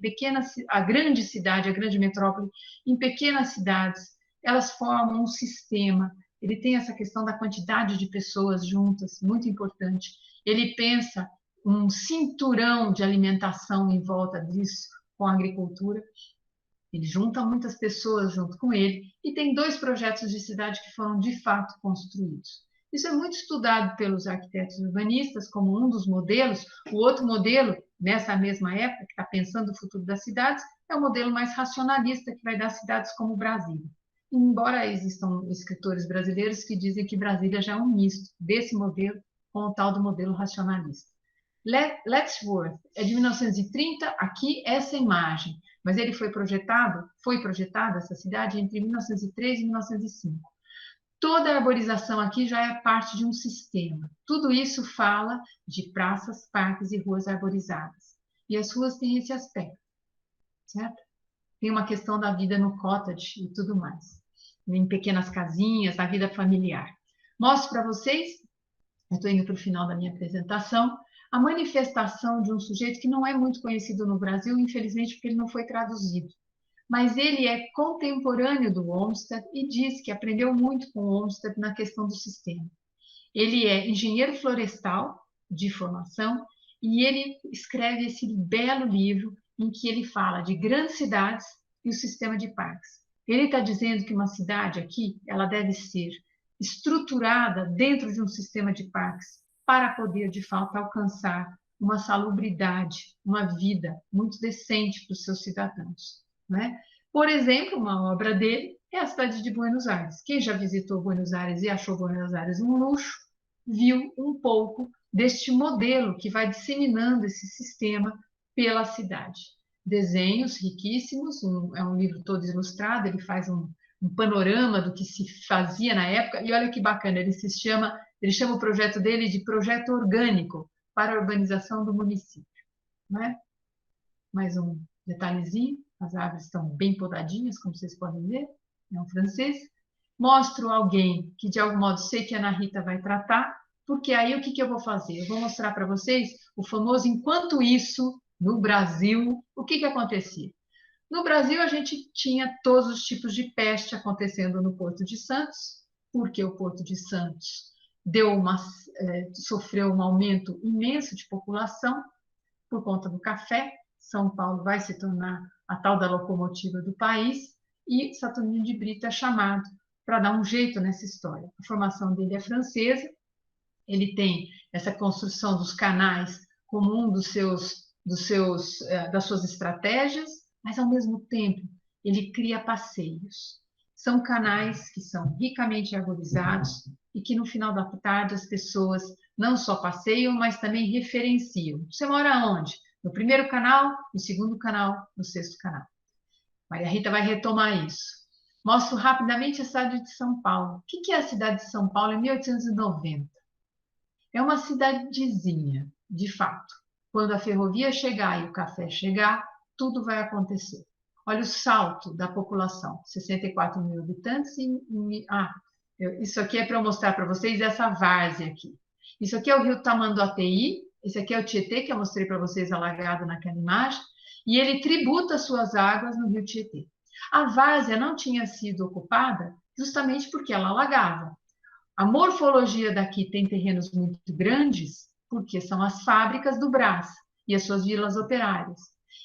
a grande cidade, a grande metrópole, em pequenas cidades. Elas formam um sistema. Ele tem essa questão da quantidade de pessoas juntas, muito importante. Ele pensa um cinturão de alimentação em volta disso, com a agricultura. Ele junta muitas pessoas junto com ele e tem 2 projetos de cidade que foram, de fato, construídos. Isso é muito estudado pelos arquitetos urbanistas como um dos modelos. O outro modelo, nessa mesma época, que está pensando o futuro das cidades, é o modelo mais racionalista, que vai dar cidades como Brasília. Embora existam escritores brasileiros que dizem que Brasília já é um misto desse modelo com o tal do modelo racionalista. Letchworth é de 1930, aqui essa imagem, mas ele foi projetada essa cidade entre 1903 e 1905. Toda a arborização aqui já é parte de um sistema. Tudo isso fala de praças, parques e ruas arborizadas. E as ruas têm esse aspecto, certo? Tem uma questão da vida no cottage e tudo mais. Em pequenas casinhas, na vida familiar. Mostro para vocês, eu estou indo para o final da minha apresentação, a manifestação de um sujeito que não é muito conhecido no Brasil, infelizmente, porque ele não foi traduzido. Mas ele é contemporâneo do Olmsted e diz que aprendeu muito com o Olmsted na questão do sistema. Ele é engenheiro florestal de formação e ele escreve esse belo livro em que ele fala de grandes cidades e o sistema de parques. Ele está dizendo que uma cidade aqui, ela deve ser estruturada dentro de um sistema de parques para poder, de fato, alcançar uma salubridade, uma vida muito decente para os seus cidadãos, né? Por exemplo, uma obra dele é a cidade de Buenos Aires. Quem já visitou Buenos Aires e achou Buenos Aires um luxo, viu um pouco deste modelo que vai disseminando esse sistema pela cidade. Desenhos riquíssimos, é um livro todo ilustrado, ele faz um panorama do que se fazia na época, e olha que bacana, ele chama o projeto dele de projeto orgânico para a urbanização do município. Não é? Mais um detalhezinho, as árvores estão bem podadinhas, como vocês podem ver, é um francês. Mostro alguém que, de algum modo, sei que a Ana Rita vai tratar, porque aí o que eu vou fazer? Eu vou mostrar para vocês o famoso enquanto isso, no Brasil, o que acontecia. No Brasil, a gente tinha todos os tipos de peste acontecendo no Porto de Santos, porque o Porto de Santos sofreu um aumento imenso de população por conta do café. São Paulo vai se tornar a tal da locomotiva do país e Saturnino de Brito é chamado para dar um jeito nessa história. A formação dele é francesa, ele tem essa construção dos canais como um das suas estratégias, mas ao mesmo tempo ele cria passeios. São canais que são ricamente arborizados e que no final da tarde as pessoas não só passeiam, mas também referenciam. Você mora onde? No primeiro canal, no segundo canal, no sexto canal. Maria Rita vai retomar isso. Mostro rapidamente a cidade de São Paulo. O que é a cidade de São Paulo em 1890? É uma cidadezinha, de fato. Quando a ferrovia chegar e o café chegar, tudo vai acontecer. Olha o salto da população, 64 mil habitantes. Isso aqui é para eu mostrar para vocês essa várzea aqui. Isso aqui é o rio Tamanduateí, esse aqui é o Tietê, que eu mostrei para vocês alagado naquela imagem, e ele tributa suas águas no rio Tietê. A várzea não tinha sido ocupada justamente porque ela alagava. A morfologia daqui tem terrenos muito grandes, porque são as fábricas do Brás e as suas vilas operárias.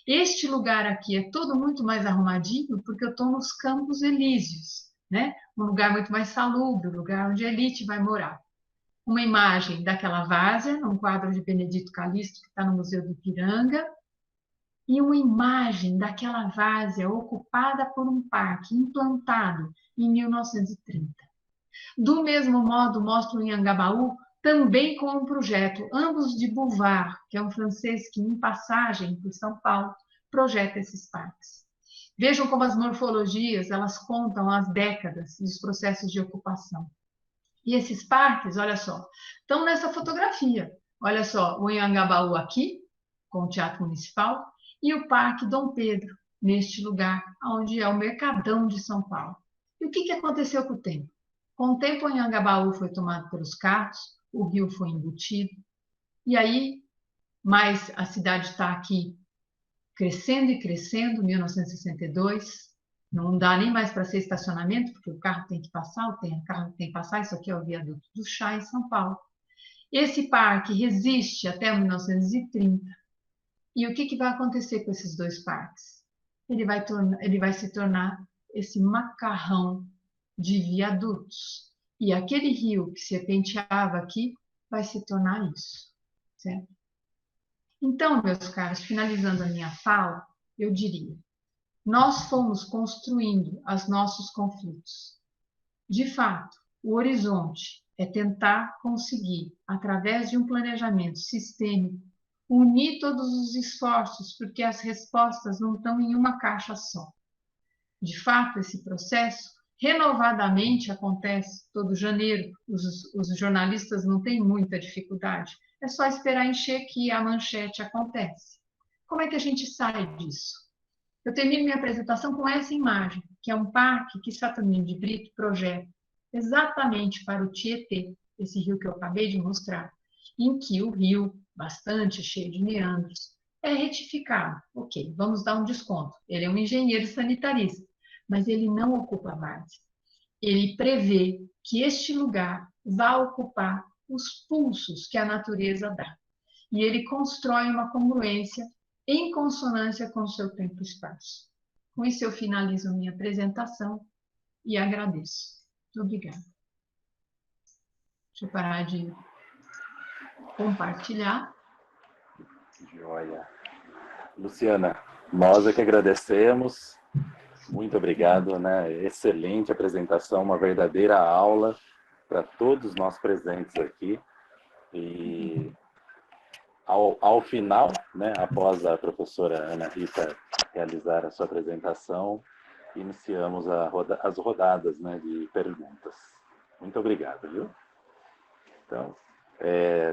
Este lugar aqui é todo muito mais arrumadinho, porque eu estou nos Campos Elíseos, né? Um lugar muito mais salubre, um lugar onde a elite vai morar. Uma imagem daquela várzea, num quadro de Benedito Calixto, que está no Museu do Ipiranga, e uma imagem daquela várzea ocupada por um parque implantado em 1930. Do mesmo modo, mostro em Anhangabaú, também com um projeto, ambos de Bouvard, que é um francês que, em passagem por São Paulo, projeta esses parques. Vejam como as morfologias, elas contam as décadas e os processos de ocupação. E esses parques, olha só, estão nessa fotografia. Olha só, o Anhangabaú aqui, com o Teatro Municipal, e o Parque Dom Pedro, neste lugar, onde é o Mercadão de São Paulo. E o que aconteceu com o tempo? Com o tempo, o Anhangabaú foi tomado pelos carros, o rio foi embutido, e aí, mas a cidade está aqui crescendo e crescendo, 1962, não dá nem mais para ser estacionamento, porque o carro tem que passar, o carro tem que passar, isso aqui é o viaduto do Chá, em São Paulo. Esse parque resiste até 1930, e o que vai acontecer com esses dois parques? Ele vai se tornar esse macarrão de viadutos. E aquele rio que serpenteava aqui vai se tornar isso, certo? Então, meus caros, finalizando a minha fala, eu diria, nós fomos construindo os nossos conflitos. De fato, o horizonte é tentar conseguir, através de um planejamento sistêmico, unir todos os esforços, porque as respostas não estão em uma caixa só. De fato, esse processo renovadamente acontece todo janeiro, os jornalistas não têm muita dificuldade, é só esperar encher que a manchete acontece. Como é que a gente sai disso? Eu termino minha apresentação com essa imagem, que é um parque que Saturnino de Brito projeta exatamente para o Tietê, esse rio que eu acabei de mostrar, em que o rio, bastante cheio de meandros, é retificado. Ok, vamos dar um desconto. Ele é um engenheiro sanitarista, mas ele não ocupa a várzea. Ele prevê que este lugar vai ocupar os pulsos que a natureza dá. E ele constrói uma congruência em consonância com o seu tempo e espaço. Com isso, eu finalizo minha apresentação e agradeço. Muito obrigada. Deixa eu parar de compartilhar. Joia. Luciana, nós é que agradecemos. Muito obrigado, né? Excelente apresentação, uma verdadeira aula para todos nós presentes aqui. E ao final, né, após a professora Ana Rita realizar a sua apresentação, iniciamos as rodadas, né, de perguntas. Muito obrigado, viu? Então,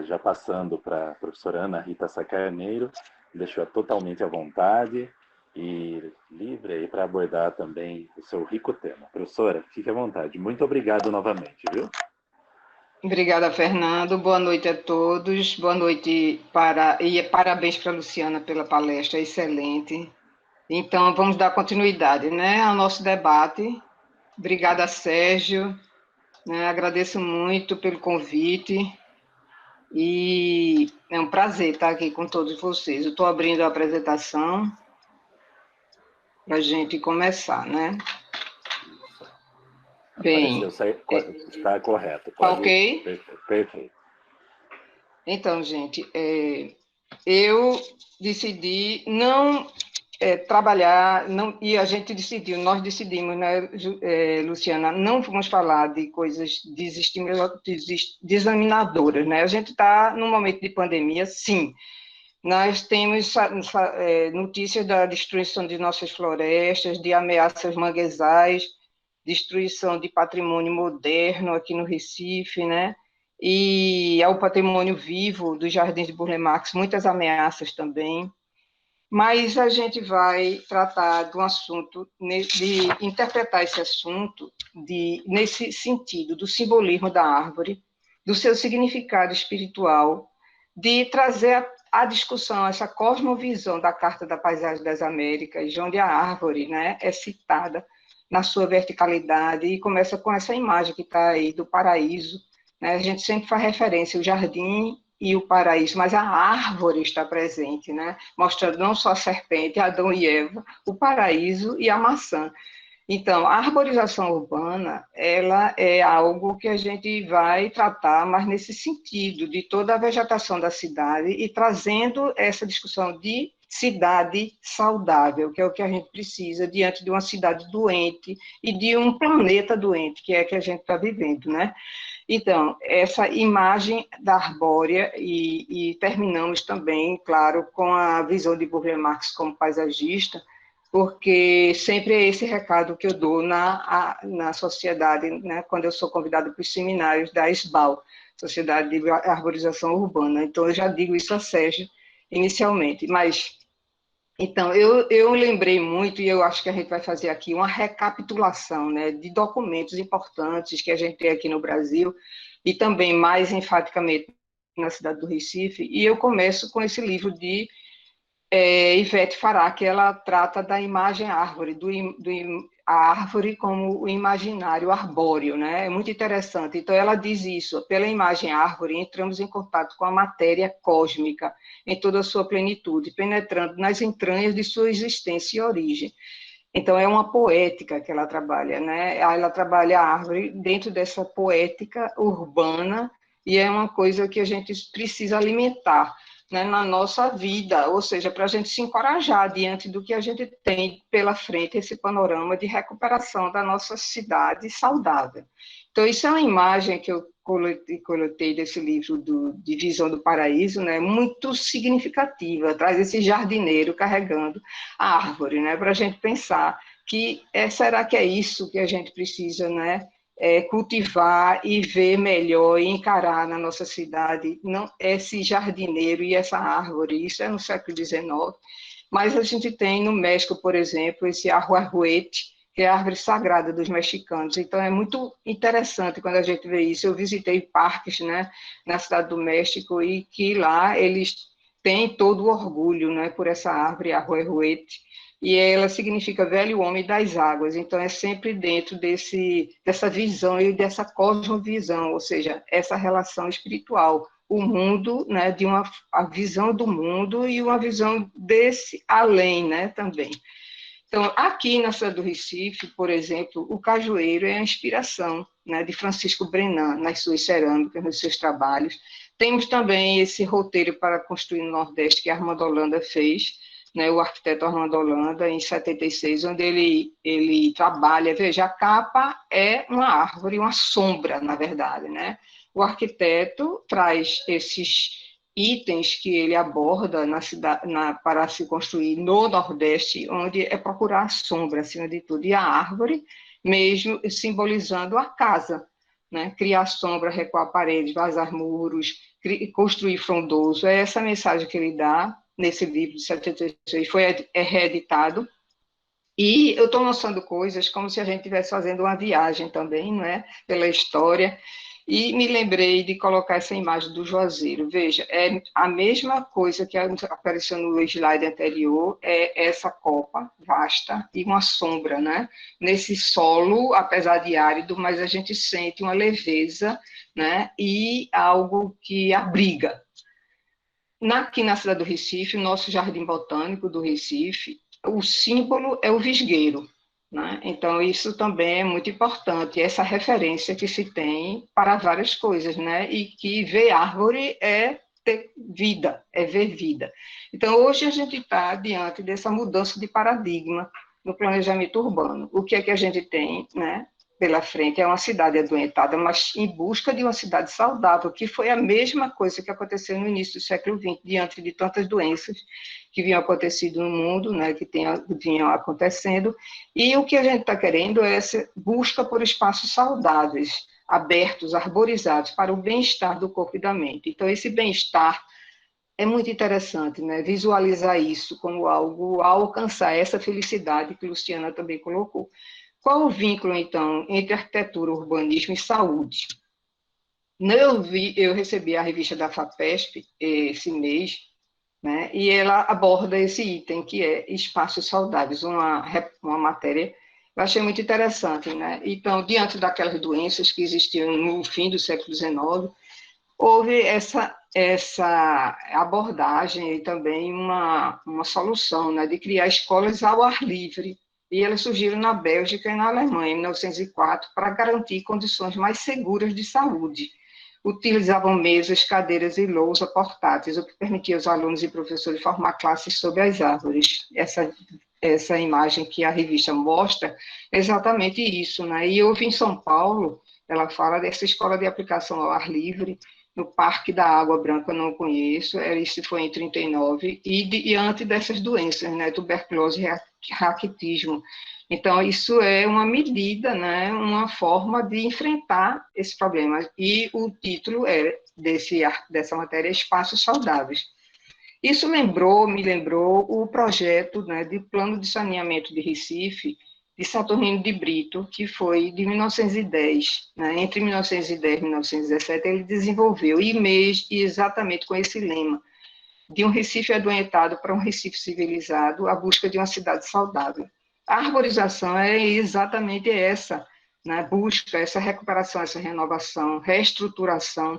já passando para a professora Ana Rita Sacarneiro, deixo-a totalmente à vontade e livre aí para abordar também o seu rico tema. Professora, fique à vontade. Muito obrigado novamente, viu? Obrigada, Fernando. Boa noite a todos. Boa noite e parabéns para a Luciana pela palestra, excelente. Então, vamos dar continuidade, né, ao nosso debate. Obrigada, Sérgio. Agradeço muito pelo convite. E é um prazer estar aqui com todos vocês. Eu estou abrindo a apresentação para a gente começar, né? Bem, está correto. Ok? Perfeito. Então, gente, eu decidi não trabalhar, e a gente decidiu, nós decidimos, né, Luciana, não vamos falar de coisas desanimadoras, né? A gente está num momento de pandemia, sim. Nós temos notícias da destruição de nossas florestas, de ameaças manguezais, destruição de patrimônio moderno aqui no Recife, né? E ao patrimônio vivo dos Jardins de Burle Marx, muitas ameaças também. Mas a gente vai tratar de um assunto, de interpretar esse assunto nesse sentido do simbolismo da árvore, do seu significado espiritual, de trazer à discussão essa cosmovisão da Carta da Paisagem das Américas, onde a árvore, né, é citada na sua verticalidade, e começa com essa imagem que está aí do paraíso, né? A gente sempre faz referência ao jardim e o paraíso, mas a árvore está presente, né? Mostrando não só a serpente, Adão e Eva, o paraíso e a maçã. Então, a arborização urbana, ela é algo que a gente vai tratar, mas nesse sentido, de toda a vegetação da cidade e trazendo essa discussão de cidade saudável, que é o que a gente precisa diante de uma cidade doente e de um planeta doente, que é que a gente está vivendo, né? Então, essa imagem da arbórea, e terminamos também, claro, com a visão de Burle Marx como paisagista, porque sempre é esse recado que eu dou na sociedade, né, quando eu sou convidada para os seminários da SBAL, Sociedade de Arborização Urbana. Então, eu já digo isso a Sérgio inicialmente, mas, então, eu lembrei muito, e eu acho que a gente vai fazer aqui uma recapitulação, né, de documentos importantes que a gente tem aqui no Brasil, e também, mais enfaticamente, na cidade do Recife, e eu começo com esse livro de Ivete Fará, que ela trata da imagem árvore, a árvore como o imaginário arbóreo, né? É muito interessante. Então, ela diz isso, pela imagem árvore, entramos em contato com a matéria cósmica em toda a sua plenitude, penetrando nas entranhas de sua existência e origem. Então, é uma poética que ela trabalha, né? Ela trabalha a árvore dentro dessa poética urbana, e é uma coisa que a gente precisa alimentar, né, na nossa vida, ou seja, para a gente se encorajar diante do que a gente tem pela frente, esse panorama de recuperação da nossa cidade saudável. Então, isso é uma imagem que eu coletei desse livro de Visão do Paraíso, né, muito significativa, traz esse jardineiro carregando a árvore, né, para a gente pensar será que é isso que a gente precisa, né? Cultivar e ver melhor e encarar na nossa cidade, não esse jardineiro e essa árvore, isso é no século XIX, mas a gente tem no México, por exemplo, esse arhuahuete, que é a árvore sagrada dos mexicanos, então é muito interessante quando a gente vê isso. Eu visitei parques, né, na cidade do México, e que lá eles têm todo o orgulho, né, por essa árvore arhuahuete, e ela significa velho homem das águas, então é sempre dentro dessa visão e dessa cosmovisão, ou seja, essa relação espiritual, o mundo, né, a visão do mundo e uma visão desse além, né, também. Então, aqui na cidade do Recife, por exemplo, o cajueiro é a inspiração, né, de Francisco Brenan, nas suas cerâmicas, nos seus trabalhos. Temos também esse roteiro para construir no Nordeste, que a Armando Holanda fez, né, o arquiteto Armando Holanda, em 76, onde ele trabalha. Veja, a capa é uma árvore, uma sombra, na verdade, né? O arquiteto traz esses itens que ele aborda na cidade, para se construir no Nordeste, onde é procurar a sombra, acima de tudo, e a árvore, mesmo simbolizando a casa, né? Criar sombra, recuar paredes, vazar muros, construir frondoso. É essa mensagem que ele dá nesse livro de 76, foi reeditado, e eu estou lançando coisas como se a gente estivesse fazendo uma viagem também, não é? Pela história, e me lembrei de colocar essa imagem do Juazeiro. Veja, é a mesma coisa que apareceu no slide anterior, é essa copa vasta e uma sombra, né? Nesse solo, apesar de árido, mas a gente sente uma leveza, né? E algo que abriga. Aqui na cidade do Recife, o nosso Jardim Botânico do Recife, o símbolo é o visgueiro, né? Então, isso também é muito importante, essa referência que se tem para várias coisas, né? E que ver árvore é ter vida, é ver vida. Então, hoje a gente está diante dessa mudança de paradigma no planejamento urbano. O que é que a gente tem, né, pela frente? É uma cidade adoentada, mas em busca de uma cidade saudável, que foi a mesma coisa que aconteceu no início do século XX, diante de tantas doenças que vinham acontecendo no mundo, né, que vinham acontecendo, e o que a gente está querendo é essa busca por espaços saudáveis, abertos, arborizados, para o bem-estar do corpo e da mente. Então, esse bem-estar é muito interessante, né, visualizar isso como algo a alcançar, essa felicidade que Luciana também colocou. Qual o vínculo, então, entre arquitetura, urbanismo e saúde? Eu recebi a revista da FAPESP esse mês, né, e ela aborda esse item, que é espaços saudáveis, uma matéria que eu achei muito interessante, né? Então, diante daquelas doenças que existiam no fim do século XIX, houve essa abordagem e também uma solução, né, de criar escolas ao ar livre, e elas surgiram na Bélgica e na Alemanha, em 1904, para garantir condições mais seguras de saúde. Utilizavam mesas, cadeiras e lousa portáteis, o que permitia aos alunos e professores formar classes sob as árvores. Essa imagem que a revista mostra é exatamente isso, né? E houve em São Paulo, ela fala dessa escola de aplicação ao ar livre, no Parque da Água Branca, eu não conheço, isso foi em 1939, e diante dessas doenças, né, tuberculose e raquitismo. Então, isso é uma medida, né, uma forma de enfrentar esse problema. E o título dessa matéria é Espaços Saudáveis. Isso me lembrou o projeto, né, de plano de saneamento de Recife, de Saturnino de Brito, que foi de 1910, né? Entre 1910 e 1917, ele desenvolveu, e exatamente com esse lema, de um Recife adoentado para um Recife civilizado, a busca de uma cidade saudável. A arborização é exatamente essa, né? Busca essa recuperação, essa renovação, reestruturação,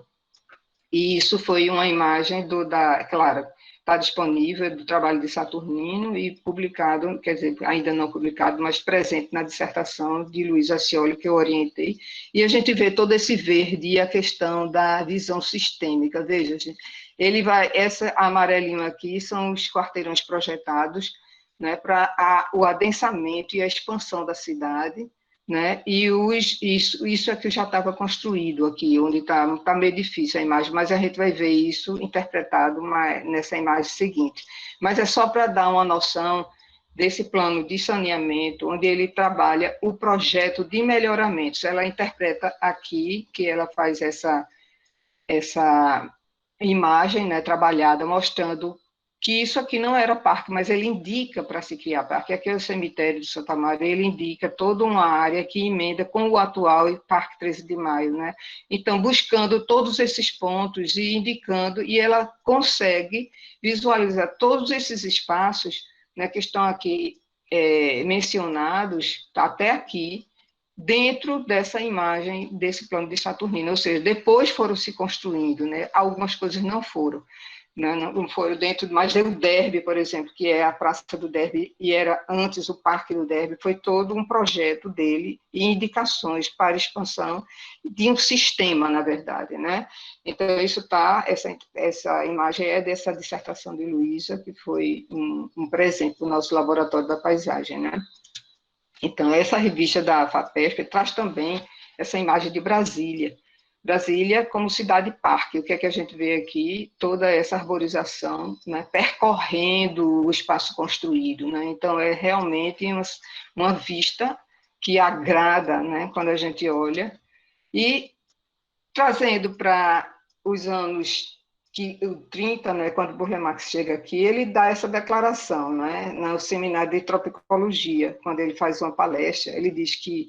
e isso foi uma imagem claro, está disponível, do trabalho de Saturnino e publicado, quer dizer, ainda não publicado, mas presente na dissertação de Luiz Acioli, que eu orientei, e a gente vê todo esse verde e a questão da visão sistêmica. Veja, essa amarelinho aqui são os quarteirões projetados, né, para o adensamento e a expansão da cidade, né? E isso aqui já estava construído aqui, onde está meio difícil a imagem, mas a gente vai ver isso interpretado nessa imagem seguinte. Mas é só para dar uma noção desse plano de saneamento, onde ele trabalha o projeto de melhoramentos. Ela interpreta aqui, que ela faz essa imagem, né, trabalhada, mostrando que isso aqui não era parque, mas ele indica para se criar parque. Aqui é o cemitério de Santa Maria, ele indica toda uma área que emenda com o atual Parque 13 de Maio, né? Então, buscando todos esses pontos e indicando, e ela consegue visualizar todos esses espaços, né, que estão aqui mencionados, até aqui, dentro dessa imagem, desse plano de Saturnino, ou seja, depois foram se construindo, né? Algumas coisas não foram, né? Não foram dentro, mas o Derby, por exemplo, que é a Praça do Derby, e era antes o Parque do Derby, foi todo um projeto dele e indicações para expansão de um sistema, na verdade, né? Então, isso está, essa imagem é dessa dissertação de Luísa, que foi um presente do nosso Laboratório da Paisagem, né? Então, essa revista da FAPESP traz também essa imagem de Brasília. Brasília como cidade-parque. O que é que a gente vê aqui? Toda essa arborização, né, percorrendo o espaço construído, né? Então, é realmente uma vista que agrada, né, quando a gente olha. E trazendo para os anos o 30, né, quando Burle Marx chega aqui, ele dá essa declaração, né, no seminário de tropicologia, quando ele faz uma palestra, ele diz que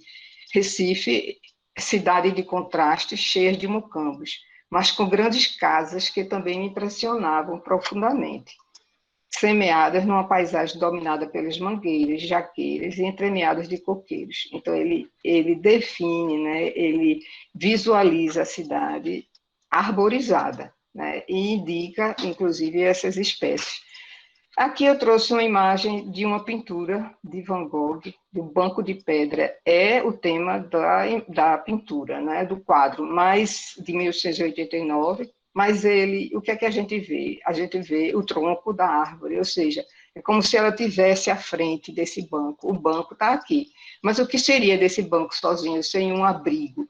Recife é cidade de contrastes, cheia de mucambos, mas com grandes casas que também me impressionavam profundamente, semeadas numa paisagem dominada pelas mangueiras, jaqueiras e entremeadas de coqueiros. Então, ele define, né, ele visualiza a cidade arborizada, né, e indica, inclusive, essas espécies. Aqui eu trouxe uma imagem de uma pintura de Van Gogh, do Banco de Pedra. É o tema da pintura, né, do quadro, mas de 1889, mas o que é que a gente vê? A gente vê o tronco da árvore, ou seja, é como se ela tivesse à frente desse banco. O banco está aqui. Mas o que seria desse banco sozinho, sem um abrigo?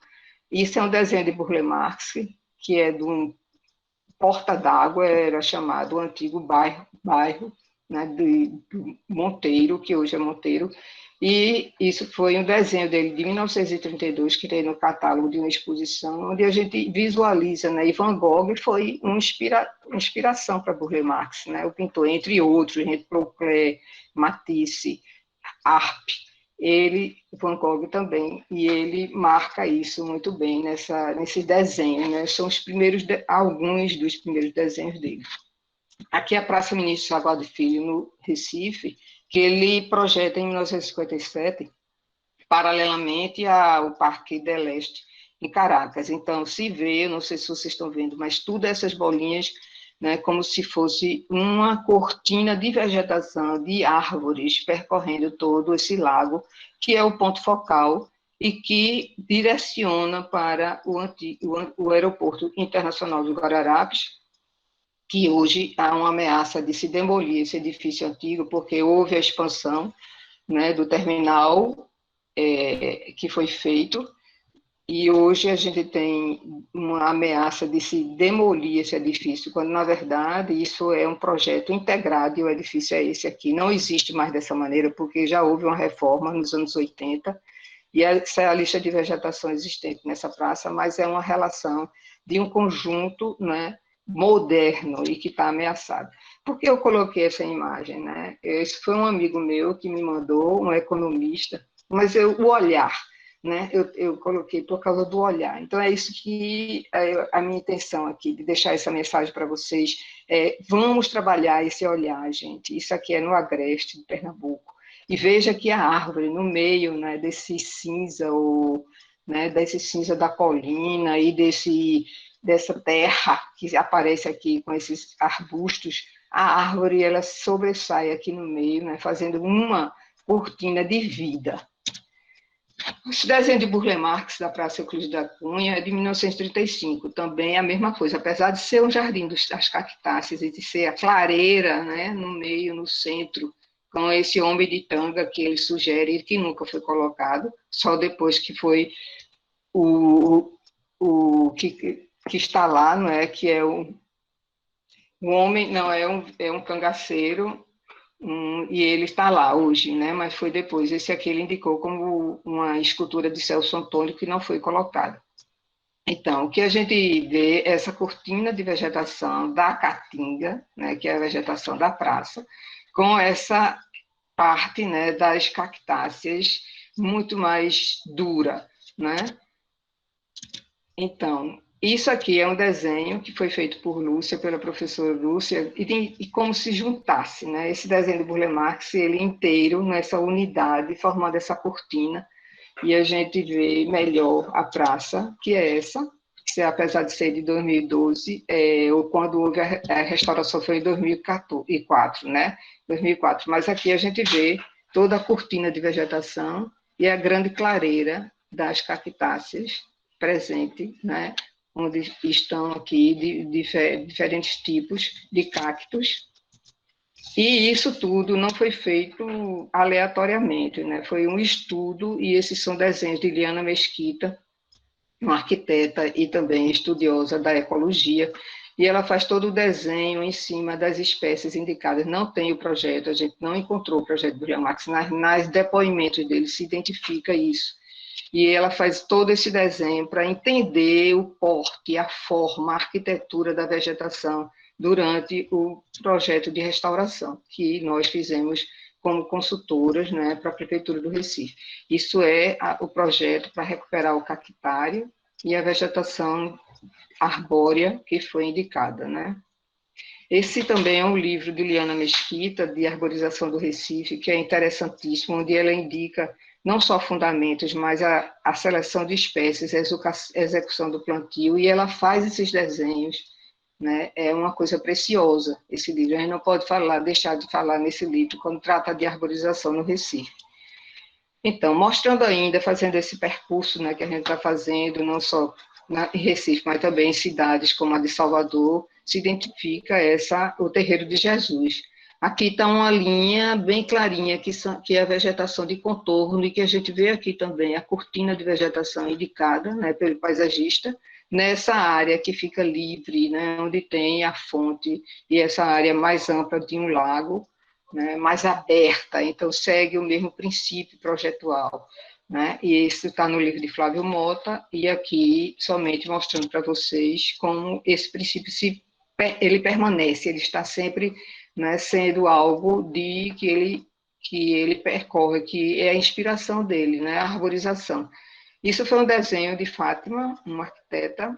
Isso é um desenho de Burle Marx, que é de um Porta d'Água, era chamado o antigo bairro, né, do Monteiro, que hoje é Monteiro, e isso foi um desenho dele de 1932, que tem no catálogo de uma exposição, onde a gente visualiza, né, e Van Gogh foi uma inspiração para Burle Marx, né, o pintor, entre outros, Proclé, Matisse, Arp, Van Gogh também, e ele marca isso muito bem nesse desenho, né? São alguns dos primeiros desenhos dele. Aqui é a Praça Ministro Salgado Filho, no Recife, que ele projeta em 1957, paralelamente ao Parque del Este, em Caracas. Então, se vê, não sei se vocês estão vendo, mas todas essas bolinhas, né, como se fosse uma cortina de vegetação, de árvores, percorrendo todo esse lago, que é o ponto focal e que direciona para o Aeroporto Internacional de Guararapes, que hoje há uma ameaça de se demolir esse edifício antigo, porque houve a expansão, né, do terminal que foi feito, e hoje a gente tem uma ameaça de se demolir esse edifício, quando, na verdade, isso é um projeto integrado e o edifício é esse aqui. Não existe mais dessa maneira, porque já houve uma reforma nos anos 80, e essa é a lista de vegetação existente nessa praça, mas é uma relação de um conjunto, né, moderno e que está ameaçado. Por que eu coloquei essa imagem, né? Esse foi um amigo meu que me mandou, um economista, mas o olhar, né? Eu coloquei por causa do olhar. Então, é isso que a minha intenção aqui, de deixar essa mensagem para vocês. Vamos trabalhar esse olhar, gente. Isso aqui é no Agreste, de Pernambuco. E veja que a árvore, no meio, né, desse cinza, né, desse cinza da colina e dessa terra que aparece aqui com esses arbustos, a árvore ela sobressai aqui no meio, né, fazendo uma cortina de vida. Esse desenho de Burle Marx da Praça Euclides da Cunha é de 1935, também é a mesma coisa, apesar de ser um jardim das cactáceas e de ser a clareira, né, no meio, no centro, com esse homem de tanga que ele sugere, que nunca foi colocado, só depois que foi o que está lá, não é? Que é o homem, não, é um cangaceiro, e ele está lá hoje, né? Mas foi depois. Esse aqui ele indicou como uma escultura de Celso Antônio que não foi colocada. Então, o que a gente vê é essa cortina de vegetação da Caatinga, né, que é a vegetação da praça, com essa parte, né, das cactáceas muito mais dura, né? Então, isso aqui é um desenho que foi feito por Lúcia, pela professora Lúcia, e como se juntasse, né, esse desenho do Burle Marx, ele inteiro, nessa unidade, formando essa cortina, e a gente vê melhor a praça, que é essa, que apesar de ser de 2012, ou quando houve a restauração foi em 2004, né? 2004. Mas aqui a gente vê toda a cortina de vegetação e a grande clareira das cactáceas presente, né? Onde estão aqui diferentes tipos de cactos. E isso tudo não foi feito aleatoriamente, né? Foi um estudo, e esses são desenhos de Liana Mesquita, uma arquiteta e também estudiosa da ecologia, e ela faz todo o desenho em cima das espécies indicadas. Não tem o projeto, a gente não encontrou o projeto do Burle Marx, nas depoimentos dele se identifica isso. E ela faz todo esse desenho para entender o porte, a forma, a arquitetura da vegetação durante o projeto de restauração, que nós fizemos como consultoras, né, para a Prefeitura do Recife. Isso é o projeto para recuperar o cactário e a vegetação arbórea que foi indicada, né? Esse também é um livro de Liana Mesquita, de Arborização do Recife, que é interessantíssimo, onde ela indica não só fundamentos, mas a seleção de espécies, a execução do plantio, e ela faz esses desenhos, né? É uma coisa preciosa esse livro. A gente não pode deixar de falar nesse livro quando trata de arborização no Recife. Então, mostrando ainda, fazendo esse percurso, né, que a gente está fazendo, não só em Recife, mas também em cidades como a de Salvador, se identifica o Terreiro de Jesus. Aqui está uma linha bem clarinha, que é a vegetação de contorno, e que a gente vê aqui também a cortina de vegetação indicada, né, pelo paisagista, nessa área que fica livre, né, onde tem a fonte, e essa área mais ampla de um lago, né, mais aberta, então segue o mesmo princípio projetual, né, e isso está no livro de Flávio Mota, e aqui somente mostrando para vocês como esse princípio ele permanece, ele está sempre, né, sendo algo que ele percorre, que é a inspiração dele, né, a arborização. Isso foi um desenho de Fátima, uma arquiteta,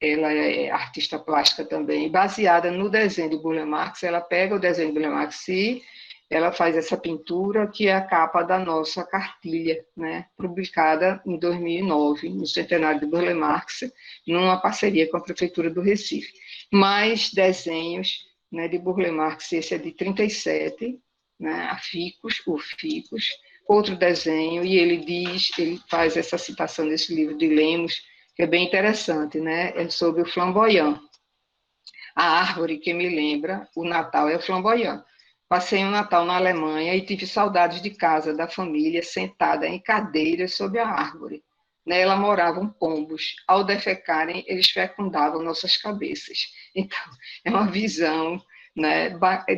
ela é artista plástica também, baseada no desenho de Burle Marx. Ela pega o desenho de Burle Marx e ela faz essa pintura, que é a capa da nossa cartilha, né, publicada em 2009, no centenário de Burle Marx, numa parceria com a Prefeitura do Recife. Mais desenhos, né, de Burle Marx, esse é de 37, né, o Ficus, outro desenho, e ele faz essa citação desse livro de Lemos, que é bem interessante, né? É sobre o flamboyant. A árvore que me lembra o Natal é o flamboyant. Passei um Natal na Alemanha e tive saudades de casa, da família, sentada em cadeiras sob a árvore. Nela moravam pombos. Ao defecarem, eles fecundavam nossas cabeças. Então, é uma visão, né,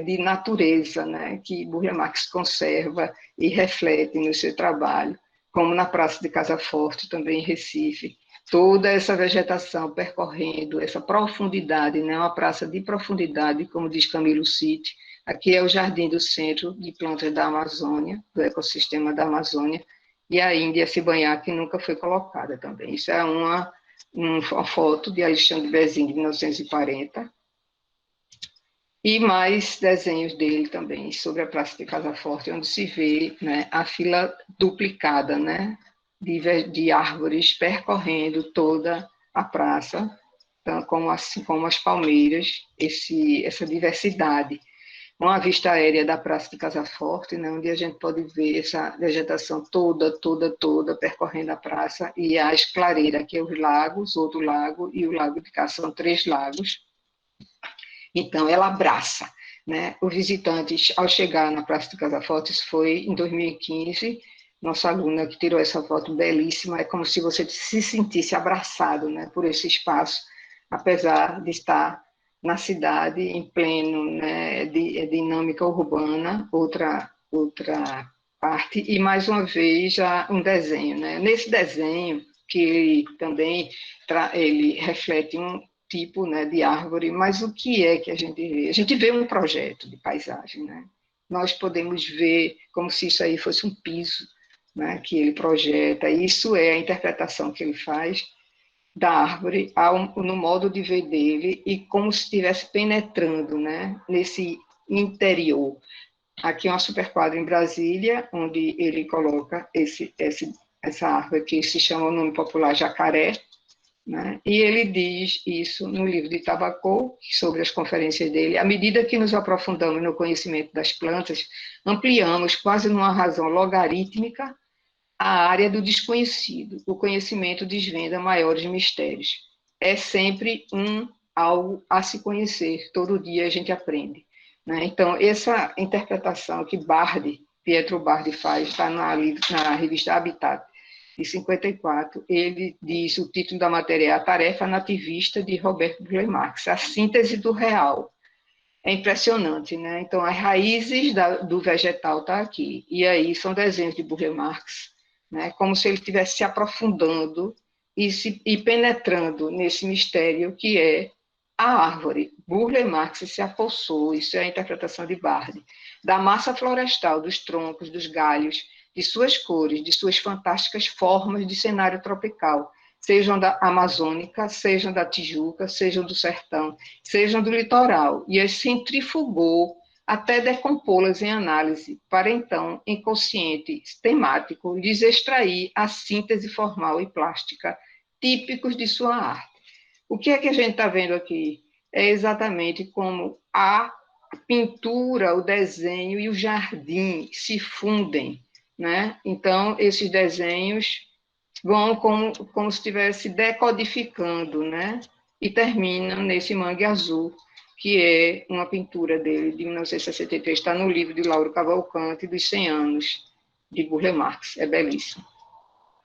de natureza, né, que Burle Marx conserva e reflete no seu trabalho, como na Praça de Casa Forte, também em Recife. Toda essa vegetação percorrendo essa profundidade, né, uma praça de profundidade, como diz Camilo Cite. Aqui é o Jardim do Centro de Plantas da Amazônia, do ecossistema da Amazônia, e a Índia se banhar, que nunca foi colocada também. Isso é uma foto de Alexandre Bezin, de 1940, e mais desenhos dele também, sobre a Praça de Casa Forte, onde se vê, né, a fila duplicada, né, de árvores percorrendo toda a praça, assim como as palmeiras, essa diversidade. Uma vista aérea da Praça de Casa Forte, né, onde a gente pode ver essa vegetação toda percorrendo a praça, e a esclareira, que é os lagos, outro lago e o Lago de Cá, são 3 lagos. Então, ela abraça, né, os visitantes ao chegar na Praça de Casa Forte. Isso foi em 2015, nossa aluna que tirou essa foto belíssima, é como se você se sentisse abraçado, né, por esse espaço, apesar de estar na cidade, em pleno, né, dinâmica urbana, outra parte, e mais uma vez já um desenho. Né? Nesse desenho, que ele também ele reflete um tipo, né, de árvore, mas o que é que a gente vê? A gente vê um projeto de paisagem, né? Nós podemos ver como se isso aí fosse um piso, né, que ele projeta, isso é a interpretação que ele faz da árvore no modo de ver dele e como se estivesse penetrando, né, nesse interior. Aqui é uma superquadra em Brasília, onde ele coloca essa árvore que se chama o nome popular jacaré, né? E ele diz isso no livro de Tabacô, sobre as conferências dele. À medida que nos aprofundamos no conhecimento das plantas, ampliamos, quase numa razão logarítmica, a área do desconhecido. O conhecimento desvenda maiores mistérios. É sempre algo a se conhecer. Todo dia a gente aprende. Né? Então, essa interpretação que Pietro Bardi faz, está na revista Habitat, de 54, ele diz, o título da matéria é A Tarefa Nativista de Roberto Burle Marx, a síntese do real. É impressionante, né? Então, as raízes do vegetal estão aqui, e aí são desenhos de Burle Marx, né? Como se ele estivesse se aprofundando e penetrando nesse mistério que é a árvore. Burle Marx se apossou, isso é a interpretação de Bardi, da massa florestal, dos troncos, dos galhos, de suas cores, de suas fantásticas formas de cenário tropical, sejam da amazônica, sejam da Tijuca, sejam do sertão, sejam do litoral, e as centrifugou até decompô-las em análise, para então, inconsciente, temático, lhes extrair a síntese formal e plástica típicos de sua arte. O que é que a gente está vendo aqui? É exatamente como a pintura, o desenho e o jardim se fundem, né? Então, esses desenhos vão como se estivesse decodificando, né? E terminam nesse Mangue Azul, que é uma pintura dele, de 1963, está no livro de Lauro Cavalcante, dos 100 anos, de Burle Marx, é belíssimo.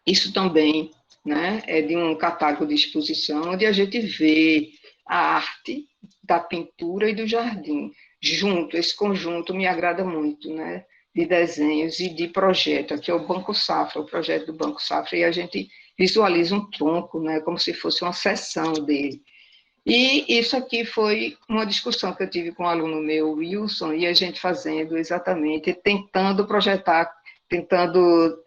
Isso também, né, é de um catálogo de exposição, onde a gente vê a arte da pintura e do jardim, junto, esse conjunto me agrada muito, né? De desenhos e de projeto. Aqui é o Banco Safra, o projeto do Banco Safra, e a gente visualiza um tronco, né, como se fosse uma seção dele. E isso aqui foi uma discussão que eu tive com um aluno meu, Wilson, e a gente fazendo exatamente, tentando projetar, tentando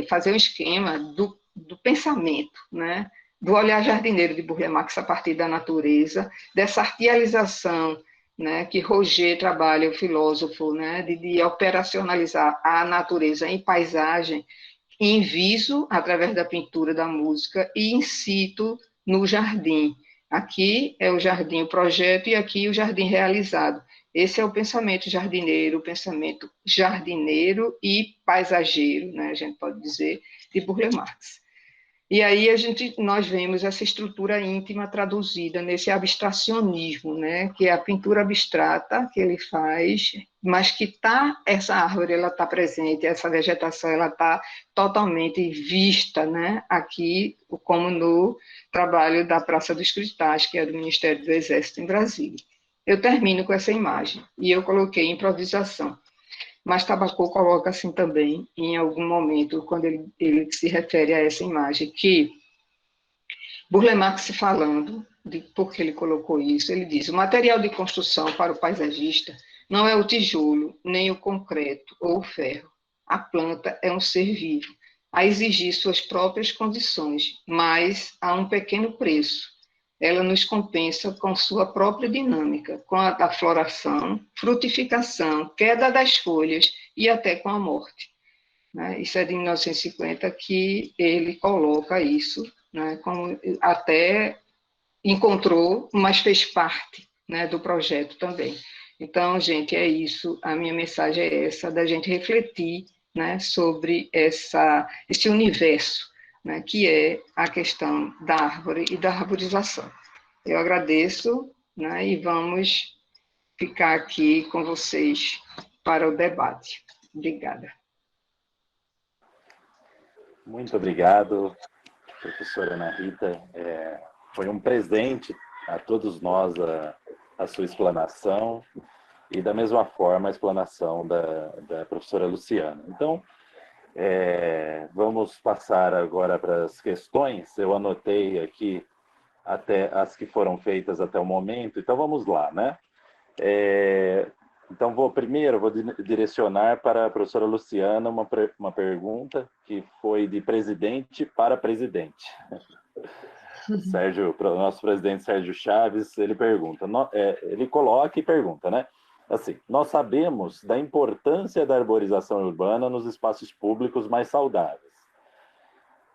fazer um esquema do pensamento, né, do olhar jardineiro de Burle Marx a partir da natureza, dessa artialização, né, que Roger trabalha, o filósofo, né, de operacionalizar a natureza em paisagem, em viso, através da pintura, da música, e in situ, no jardim. Aqui é o jardim, o projeto, e aqui o jardim realizado. Esse é o pensamento jardineiro e paisageiro, né, a gente pode dizer, de Burle Marx. E aí nós vemos essa estrutura íntima traduzida nesse abstracionismo, né, que é a pintura abstrata que ele faz, mas que essa árvore ela está presente, essa vegetação ela está totalmente vista, né, aqui, como no trabalho da Praça dos Cristais, que é do Ministério do Exército em Brasília. Eu termino com essa imagem, e eu coloquei improvisação. Mas Tabacô coloca assim também, em algum momento, quando ele se refere a essa imagem, que Burle Marx falando, de por que ele colocou isso, ele diz, o material de construção para o paisagista não é o tijolo, nem o concreto ou o ferro. A planta é um ser vivo, a exigir suas próprias condições, mas a um pequeno preço. Ela nos compensa com sua própria dinâmica, com a floração, frutificação, queda das folhas e até com a morte. Né? Isso é de 1950 que ele coloca isso, né? Como até encontrou, mas fez parte, né, do projeto também. Então, gente, é isso, a minha mensagem é essa, da gente refletir, né, sobre esse universo, né, que é a questão da árvore e da arborização. Eu agradeço, né, e vamos ficar aqui com vocês para o debate. Obrigada. Muito obrigado, professora Ana Rita. Foi um presente a todos nós a sua explanação e, da mesma forma, a explanação da professora Luciana. Então, vamos passar agora para as questões. Eu anotei aqui até as que foram feitas até o momento, então vamos lá, né? Então, vou direcionar para a professora Luciana uma pergunta que foi de presidente para presidente. O nosso presidente Sérgio Chaves, ele pergunta, ele coloca e pergunta, né? Assim, nós sabemos da importância da arborização urbana nos espaços públicos mais saudáveis.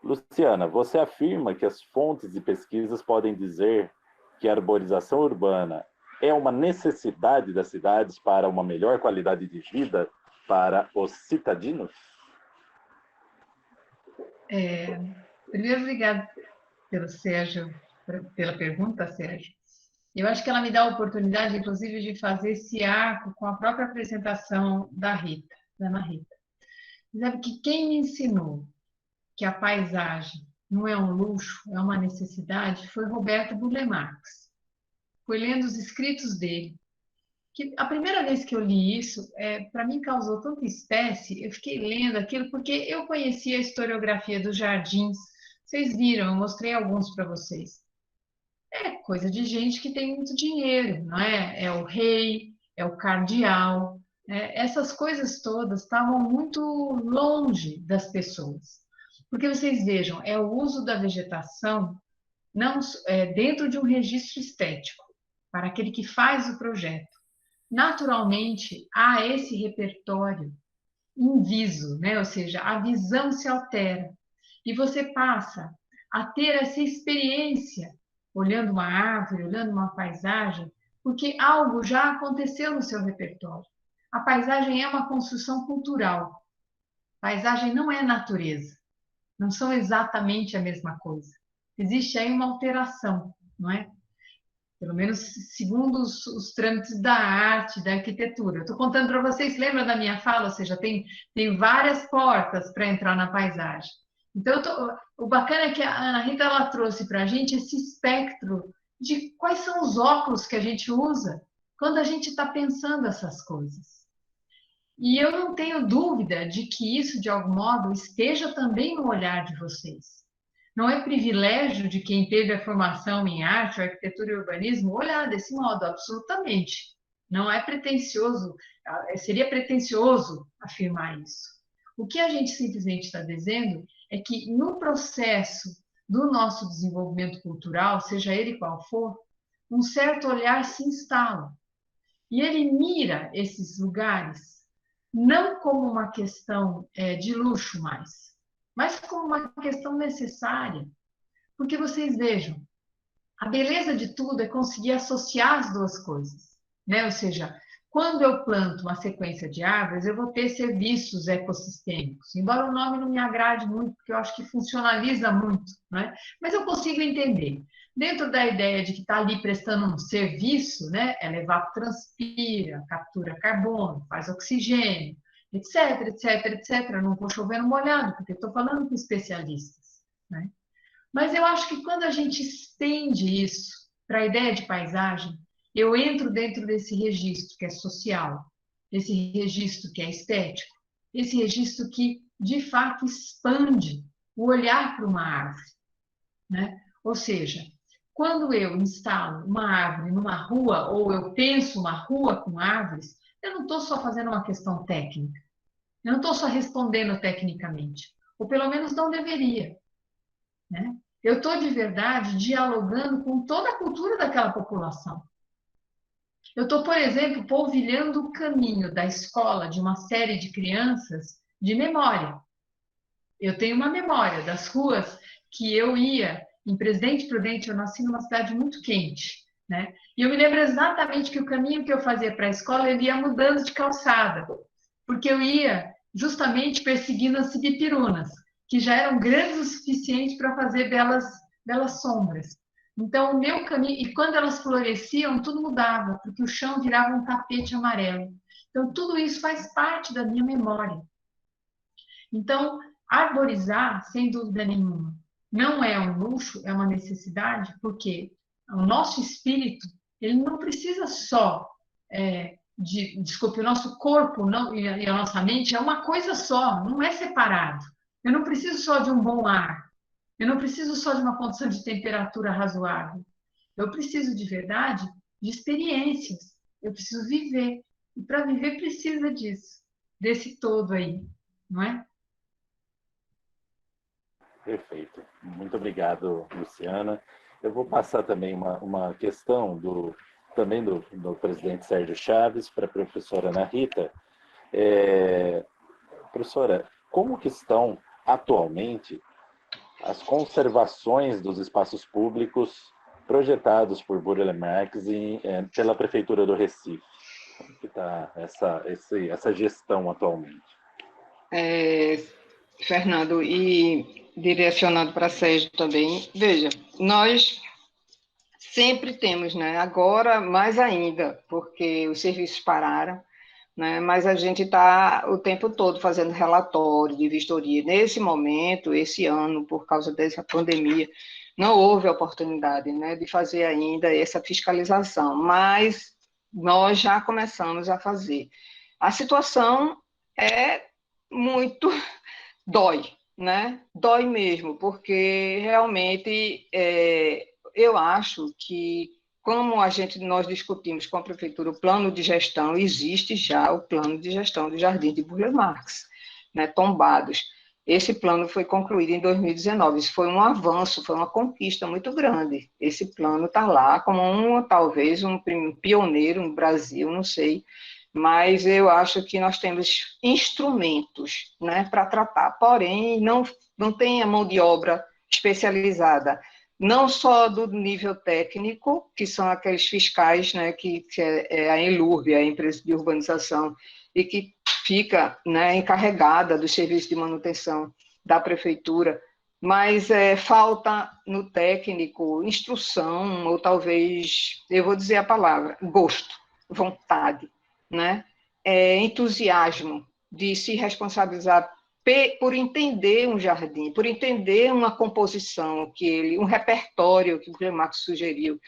Luciana, você afirma que as fontes de pesquisas podem dizer que a arborização urbana é uma necessidade das cidades para uma melhor qualidade de vida para os cidadãos? Primeiro, obrigada pela pergunta, Sérgio. Eu acho que ela me dá a oportunidade, inclusive, de fazer esse arco com a própria apresentação da Ana Rita. Sabe que quem me ensinou que a paisagem não é um luxo, é uma necessidade, foi Roberto Burle Marx. Foi lendo os escritos dele. Que a primeira vez que eu li isso, para mim causou tanta espécie, eu fiquei lendo aquilo porque eu conhecia a historiografia dos jardins. Vocês viram, eu mostrei alguns para vocês. É coisa de gente que tem muito dinheiro, não é? É o rei, é o cardeal. Essas coisas todas estavam muito longe das pessoas. Porque vocês vejam, é o uso da vegetação não, dentro de um registro estético, para aquele que faz o projeto. Naturalmente, há esse repertório inviso, né? Ou seja, a visão se altera. E você passa a ter essa experiência, olhando uma árvore, olhando uma paisagem, porque algo já aconteceu no seu repertório. A paisagem é uma construção cultural. Paisagem não é natureza. Não são exatamente a mesma coisa. Existe aí uma alteração, não é? Pelo menos segundo os trâmites da arte, da arquitetura. Eu estou contando para vocês, lembra da minha fala? Ou seja, tem várias portas para entrar na paisagem. Então, o bacana é que a Ana Rita ela trouxe para a gente esse espectro de quais são os óculos que a gente usa quando a gente está pensando essas coisas. E eu não tenho dúvida de que isso, de algum modo, esteja também no olhar de vocês. Não é privilégio de quem teve a formação em arte, arquitetura e urbanismo olhar desse modo, absolutamente. Não é pretensioso, seria pretensioso afirmar isso. O que a gente simplesmente está dizendo é que no processo do nosso desenvolvimento cultural, seja ele qual for, um certo olhar se instala. E ele mira esses lugares não como uma questão de luxo mais, mas como uma questão necessária. Porque vocês vejam, a beleza de tudo é conseguir associar as duas coisas, né? Ou seja, quando eu planto uma sequência de árvores, eu vou ter serviços ecossistêmicos, embora o nome não me agrade muito, porque eu acho que funcionaliza muito, né? Mas eu consigo entender. Dentro da ideia de que está ali prestando um serviço, né? Ela evapotranspira, captura carbono, faz oxigênio, etc, etc, etc. Eu não vou chover no molhado, porque estou falando com especialistas, né? Mas eu acho que quando a gente estende isso para a ideia de paisagem, eu entro dentro desse registro que é social, esse registro que é estético, esse registro que, de fato, expande o olhar para uma árvore, né? Ou seja, quando eu instalo uma árvore numa rua, ou eu penso uma rua com árvores, eu não estou só fazendo uma questão técnica, eu não estou só respondendo tecnicamente, ou pelo menos não deveria, né? Eu estou de verdade dialogando com toda a cultura daquela população. Eu estou, por exemplo, polvilhando o caminho da escola de uma série de crianças de memória. Eu tenho uma memória das ruas que eu ia em Presidente Prudente. Eu nasci numa cidade muito quente, né? E eu me lembro exatamente que o caminho que eu fazia para a escola, ele ia mudando de calçada, porque eu ia justamente perseguindo as sibipirunas, que já eram grandes o suficiente para fazer belas sombras. Então, o meu caminho, e quando elas floresciam, tudo mudava, porque o chão virava um tapete amarelo. Então, tudo isso faz parte da minha memória. Então, arborizar, sem dúvida nenhuma, não é um luxo, é uma necessidade, porque o nosso espírito ele não precisa só desculpe, o nosso corpo e a nossa mente é uma coisa só, não é separado. Eu não preciso só de um bom ar, eu não preciso só de uma condição de temperatura razoável. Eu preciso de verdade de experiências. Eu preciso viver. E para viver precisa disso, desse todo aí, não é? Perfeito. Muito obrigado, Luciana. Eu vou passar também uma questão também do presidente Sérgio Chaves para a professora Ana Rita. Professora, como que estão atualmente as conservações dos espaços públicos projetados por Burle Marx pela Prefeitura do Recife? Como que está essa gestão atualmente? Fernando, e direcionado para Sérgio também, veja, nós sempre temos, né? Agora mais ainda, porque os serviços pararam, né? Mas a gente está o tempo todo fazendo relatório de vistoria. Nesse momento, esse ano, por causa dessa pandemia, não houve oportunidade, né, de fazer ainda essa fiscalização, mas nós já começamos a fazer. A situação é muito dói, né? Dói mesmo, porque realmente eu acho que, como nós discutimos com a prefeitura, o plano de gestão, existe já o plano de gestão do Jardim de Burle Marx, né, tombados. Esse plano foi concluído em 2019, isso foi um avanço, foi uma conquista muito grande. Esse plano está lá como talvez um pioneiro no Brasil, não sei, mas eu acho que nós temos instrumentos, né, para tratar, porém não tem a mão de obra especializada, não só do nível técnico, que são aqueles fiscais, né, que é a Enlurb, a empresa de urbanização, e que fica, né, encarregada do serviço de manutenção da prefeitura, mas falta no técnico instrução, ou talvez, eu vou dizer a palavra, gosto, vontade, né? Entusiasmo de se responsabilizar por entender um jardim, por entender uma composição, um repertório que o Burle Marx sugeriu,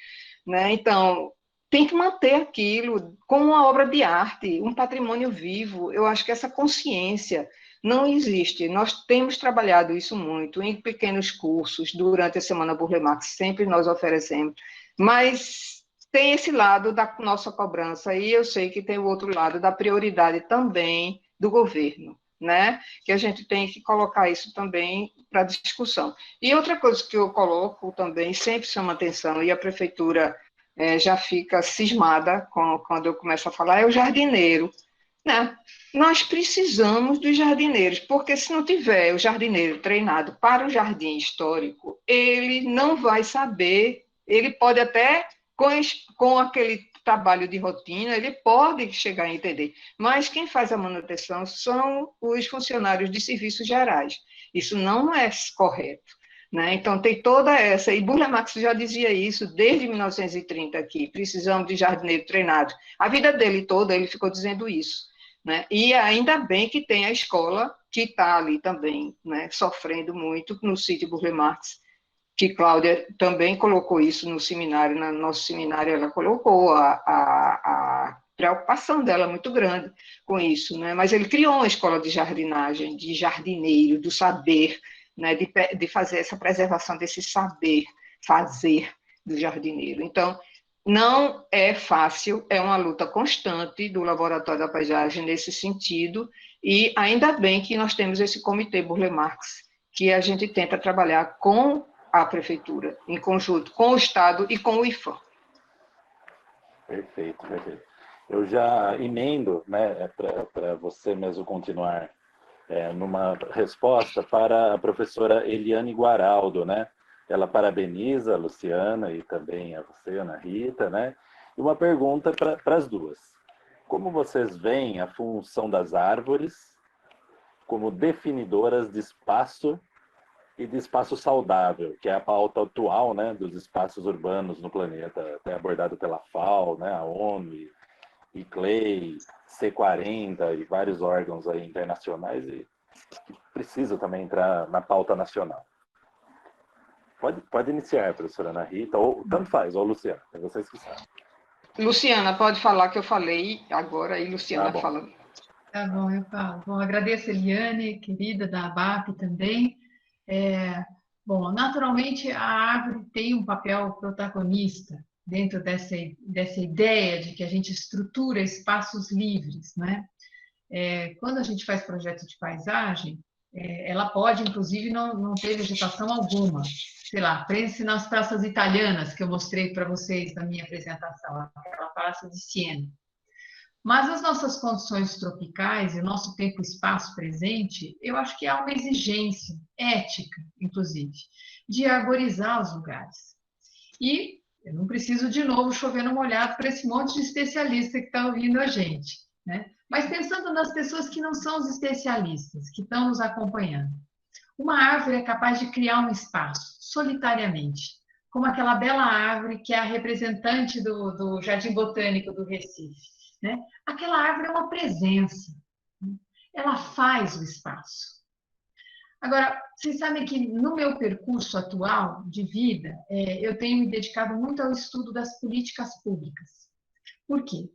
né? Então, tem que manter aquilo como uma obra de arte, um patrimônio vivo. Eu acho que essa consciência não existe. Nós temos trabalhado isso muito em pequenos cursos, durante a Semana Burle Marx, sempre nós oferecemos, mas tem esse lado da nossa cobrança, e eu sei que tem o outro lado da prioridade também do governo, né? Que a gente tem que colocar isso também para discussão. E outra coisa que eu coloco também, sempre chama atenção, e a prefeitura já fica cismada quando eu começo a falar, é o jardineiro, né? Nós precisamos dos jardineiros, porque se não tiver o jardineiro treinado para o jardim histórico, ele não vai saber, ele pode até, com aquele trabalho de rotina, ele pode chegar a entender, mas quem faz a manutenção são os funcionários de serviços gerais. Isso não é correto, né? Então, tem toda essa, e Burle Marx já dizia isso desde 1930 aqui, precisamos de jardineiro treinado. A vida dele toda, ele ficou dizendo isso, né? E ainda bem que tem a escola, que está ali também, né, sofrendo muito, no sítio Burle Marx, que Cláudia também colocou isso no seminário, no nosso seminário ela colocou a preocupação dela muito grande com isso, né? Mas ele criou uma escola de jardinagem, de jardineiro, do saber, né? De fazer essa preservação desse saber fazer do jardineiro. Então, não é fácil, é uma luta constante do Laboratório da Paisagem nesse sentido, e ainda bem que nós temos esse comitê Burle Marx, que a gente tenta trabalhar com a prefeitura, em conjunto com o Estado e com o IFAM. Perfeito, perfeito. Eu já emendo, né, para você mesmo continuar numa resposta para a professora Eliane Guaraldo, né? Ela parabeniza a Luciana e também a você, Ana Rita, né? E uma pergunta para as duas. Como vocês veem a função das árvores como definidoras de espaço e de espaço saudável, que é a pauta atual, né, dos espaços urbanos no planeta, até abordado pela FAO, né, a ONU, e CLEI, C40 e vários órgãos aí internacionais, e que precisa também entrar na pauta nacional. Pode iniciar, professora Ana Rita, ou tanto faz, ou Luciana, é vocês que sabem. Luciana, pode falar que eu falei agora, e Luciana fala. Tá bom, eu falo. Bom, agradeço a Eliane, querida da ABAP também. Bom, naturalmente a árvore tem um papel protagonista dentro dessa ideia de que a gente estrutura espaços livres, né? Quando a gente faz projeto de paisagem, ela pode, inclusive, não ter vegetação alguma. Sei lá, pense nas praças italianas que eu mostrei para vocês na minha apresentação, aquela praça de Siena. Mas as nossas condições tropicais e o nosso tempo e espaço presente, eu acho que há uma exigência ética, inclusive, de arborizar os lugares. E eu não preciso de novo chover no molhado para esse monte de especialista que está ouvindo a gente, né? Mas pensando nas pessoas que não são os especialistas, que estão nos acompanhando. Uma árvore é capaz de criar um espaço, solitariamente, como aquela bela árvore que é a representante do Jardim Botânico do Recife. Né? Aquela árvore é uma presença, né? Ela faz o espaço. Agora, vocês sabem que no meu percurso atual de vida, eu tenho me dedicado muito ao estudo das políticas públicas. Por quê?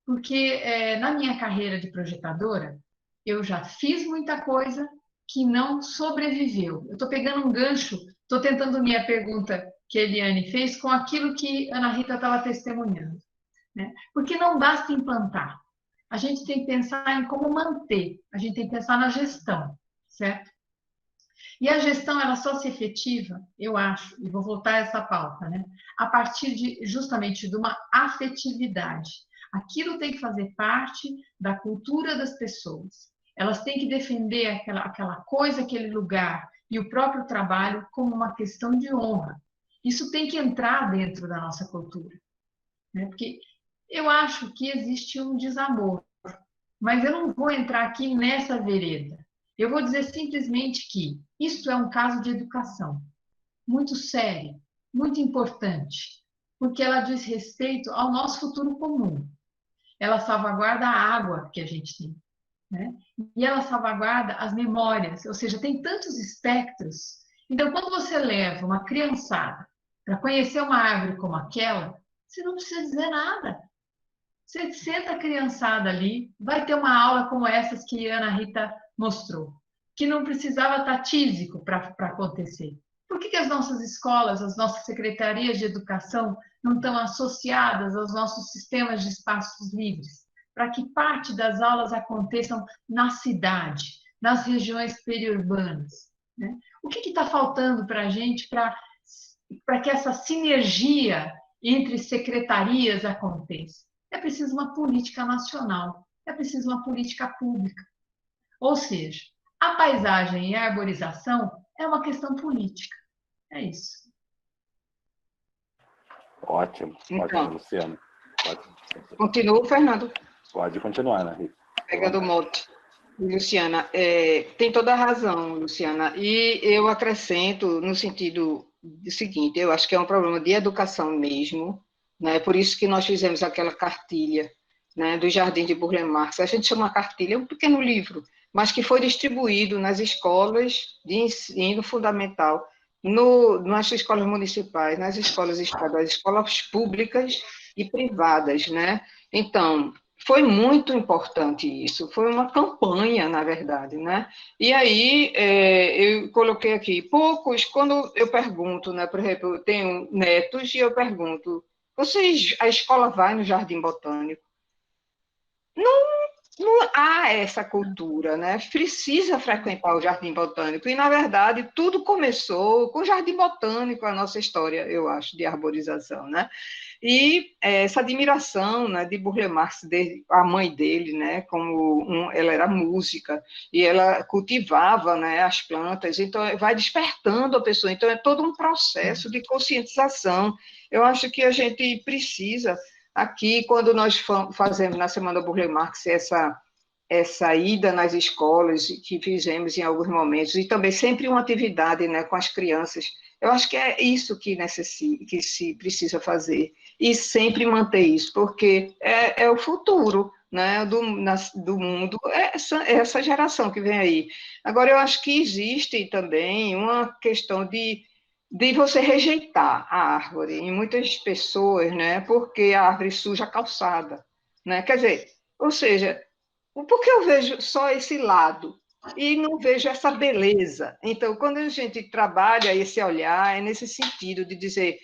Porque na minha carreira de projetadora, eu já fiz muita coisa que não sobreviveu. Eu estou pegando um gancho, estou tentando unir a pergunta que a Eliane fez com aquilo que a Ana Rita estava testemunhando. Né? Porque não basta implantar. A gente tem que pensar em como manter, a gente tem que pensar na gestão, certo? E a gestão, ela só se efetiva, eu acho, e vou voltar a essa pauta, né? A partir justamente de uma afetividade. Aquilo tem que fazer parte da cultura das pessoas. Elas têm que defender aquela coisa, aquele lugar e o próprio trabalho como uma questão de honra. Isso tem que entrar dentro da nossa cultura, né? Porque eu acho que existe um desamor, mas eu não vou entrar aqui nessa vereda. Eu vou dizer simplesmente que isso é um caso de educação muito sério, muito importante, porque ela diz respeito ao nosso futuro comum. Ela salvaguarda a água que a gente tem, né? E ela salvaguarda as memórias, ou seja, tem tantos espectros. Então, quando você leva uma criançada para conhecer uma árvore como aquela, você não precisa dizer nada. Você senta a criançada ali, vai ter uma aula como essas que a Ana Rita mostrou, que não precisava estar tísico para acontecer. Por que as nossas escolas, as nossas secretarias de educação não estão associadas aos nossos sistemas de espaços livres? Para que parte das aulas aconteçam na cidade, nas regiões periurbanas, né? O que está faltando para a gente para que essa sinergia entre secretarias aconteça? É preciso uma política nacional, é preciso uma política pública. Ou seja, a paisagem e a arborização é uma questão política. É isso. Ótimo, então, ótimo, Luciana. Continua, Fernando. Pode continuar, Ana Rita. Pegando o mote. Luciana, tem toda a razão, Luciana. E eu acrescento no sentido seguinte, eu acho que é um problema de educação mesmo, né? Por isso que nós fizemos aquela cartilha, né, do Jardim de Burle Marx. A gente chama cartilha, um pequeno livro, mas que foi distribuído nas escolas de ensino fundamental, nas escolas municipais, nas escolas estaduais, escolas públicas e privadas, né? Então, foi muito importante isso, foi uma campanha, na verdade, né? E aí, eu coloquei aqui, poucos, quando eu pergunto, né, por exemplo, eu tenho netos e eu pergunto, a escola vai no Jardim Botânico? Não há essa cultura, né? Precisa frequentar o Jardim Botânico. E, na verdade, tudo começou com o Jardim Botânico, a nossa história, eu acho, de arborização, né? E essa admiração, né, de Burle Marx, a mãe dele, né, ela era música, e ela cultivava, né, as plantas, então vai despertando a pessoa. Então, é todo um processo de conscientização. Eu acho que a gente precisa... Aqui, quando nós fazemos na Semana Burle Marx essa ida nas escolas, que fizemos em alguns momentos, e também sempre uma atividade, né, com as crianças, eu acho que é isso que se precisa fazer, e sempre manter isso, porque é o futuro, né, do mundo, essa geração que vem aí. Agora, eu acho que existe também uma questão de de você rejeitar a árvore em muitas pessoas, né? Porque a árvore suja a calçada, né? Quer dizer, ou seja, por que eu vejo só esse lado e não vejo essa beleza? Então, quando a gente trabalha esse olhar, é nesse sentido de dizer,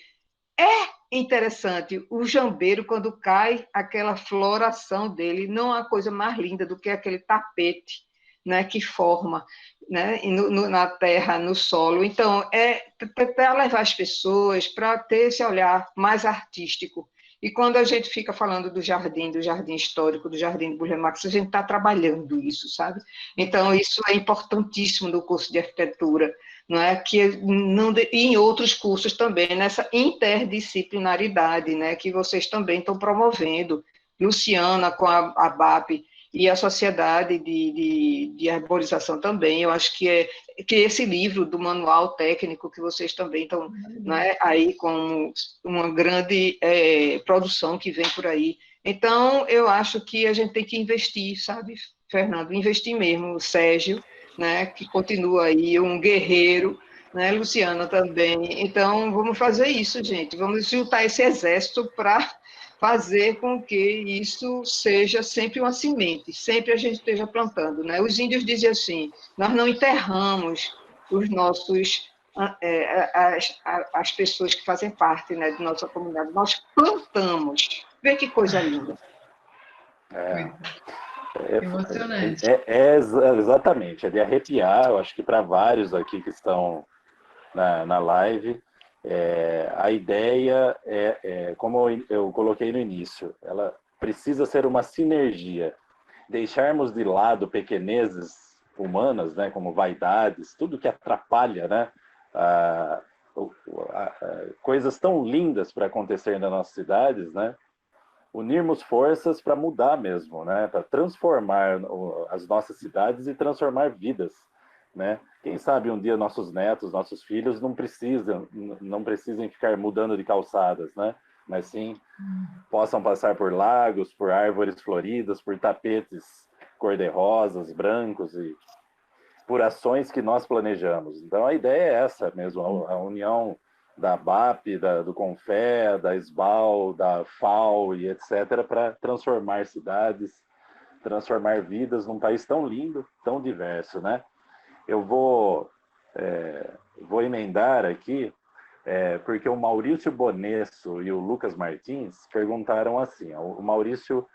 é interessante o jambeiro quando cai aquela floração dele, não há coisa mais linda do que aquele tapete, né, que forma, né, na terra, no solo. Então, é para levar as pessoas para ter esse olhar mais artístico. E quando a gente fica falando do jardim histórico, do jardim de Burle Marx, a gente está trabalhando isso, sabe? Então, isso é importantíssimo no curso de arquitetura, não é? Que não, e em outros cursos também, nessa interdisciplinaridade, né? Que vocês também estão promovendo, Luciana com a BAP, e a Sociedade de Arborização também. Eu acho que esse livro do manual técnico que vocês também estão, né, aí com uma grande produção que vem por aí. Então, eu acho que a gente tem que investir, sabe, Fernando? Investir mesmo, o Sérgio, né, que continua aí um guerreiro, né, Luciana também. Então, vamos fazer isso, gente. Vamos juntar esse exército para fazer com que isso seja sempre uma semente, sempre a gente esteja plantando, né? Os índios diziam assim, nós não enterramos os nossos, as pessoas que fazem parte, né, de nossa comunidade, nós plantamos. Vê que coisa linda. Emocionante. Exatamente, é de arrepiar, eu acho que para vários aqui que estão na live, a ideia como eu coloquei no início, ela precisa ser uma sinergia. Deixarmos de lado pequenezes humanas, né, como vaidades, tudo que atrapalha, né, coisas tão lindas para acontecer nas nossas cidades, né, unirmos forças para mudar mesmo, né, para transformar as nossas cidades e transformar vidas, né? Quem sabe um dia nossos netos, nossos filhos não precisem ficar mudando de calçadas, né? Mas sim possam passar por lagos, por árvores floridas, por tapetes cor-de-rosas, brancos e por ações que nós planejamos. Então a ideia é essa mesmo, a união da BAP, do CONFE, da SBAL, da FAO e etc. para transformar cidades, transformar vidas num país tão lindo, tão diverso, né? Eu vou emendar aqui, porque o Maurício Bonesso e o Lucas Martins perguntaram assim, o Maurício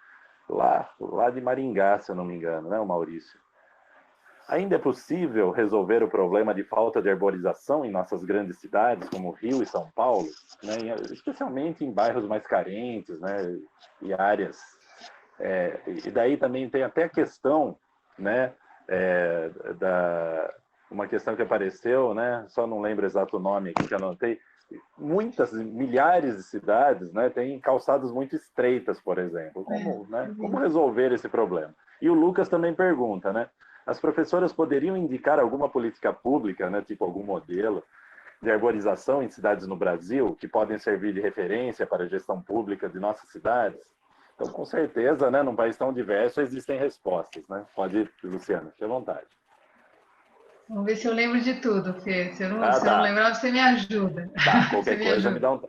lá de Maringá, se eu não me engano, né, o Maurício? Ainda é possível resolver o problema de falta de arborização em nossas grandes cidades, como Rio e São Paulo, né, especialmente em bairros mais carentes, né, e áreas. E daí também tem até a questão, né, uma questão que apareceu, né? Só não lembro o exato nome aqui que eu anotei. Milhares de cidades, né, têm calçadas muito estreitas, por exemplo. Como resolver esse problema? E o Lucas também pergunta, né? As professoras poderiam indicar alguma política pública, né, tipo algum modelo de arborização em cidades no Brasil que podem servir de referência para a gestão pública de nossas cidades? Então, com certeza, né, num país tão diverso, existem respostas, né? Pode ir, Luciana, fique à vontade. Vamos ver se eu lembro de tudo, Fê. Se eu não tá. lembrar, você me ajuda. Tá, qualquer coisa me dá um...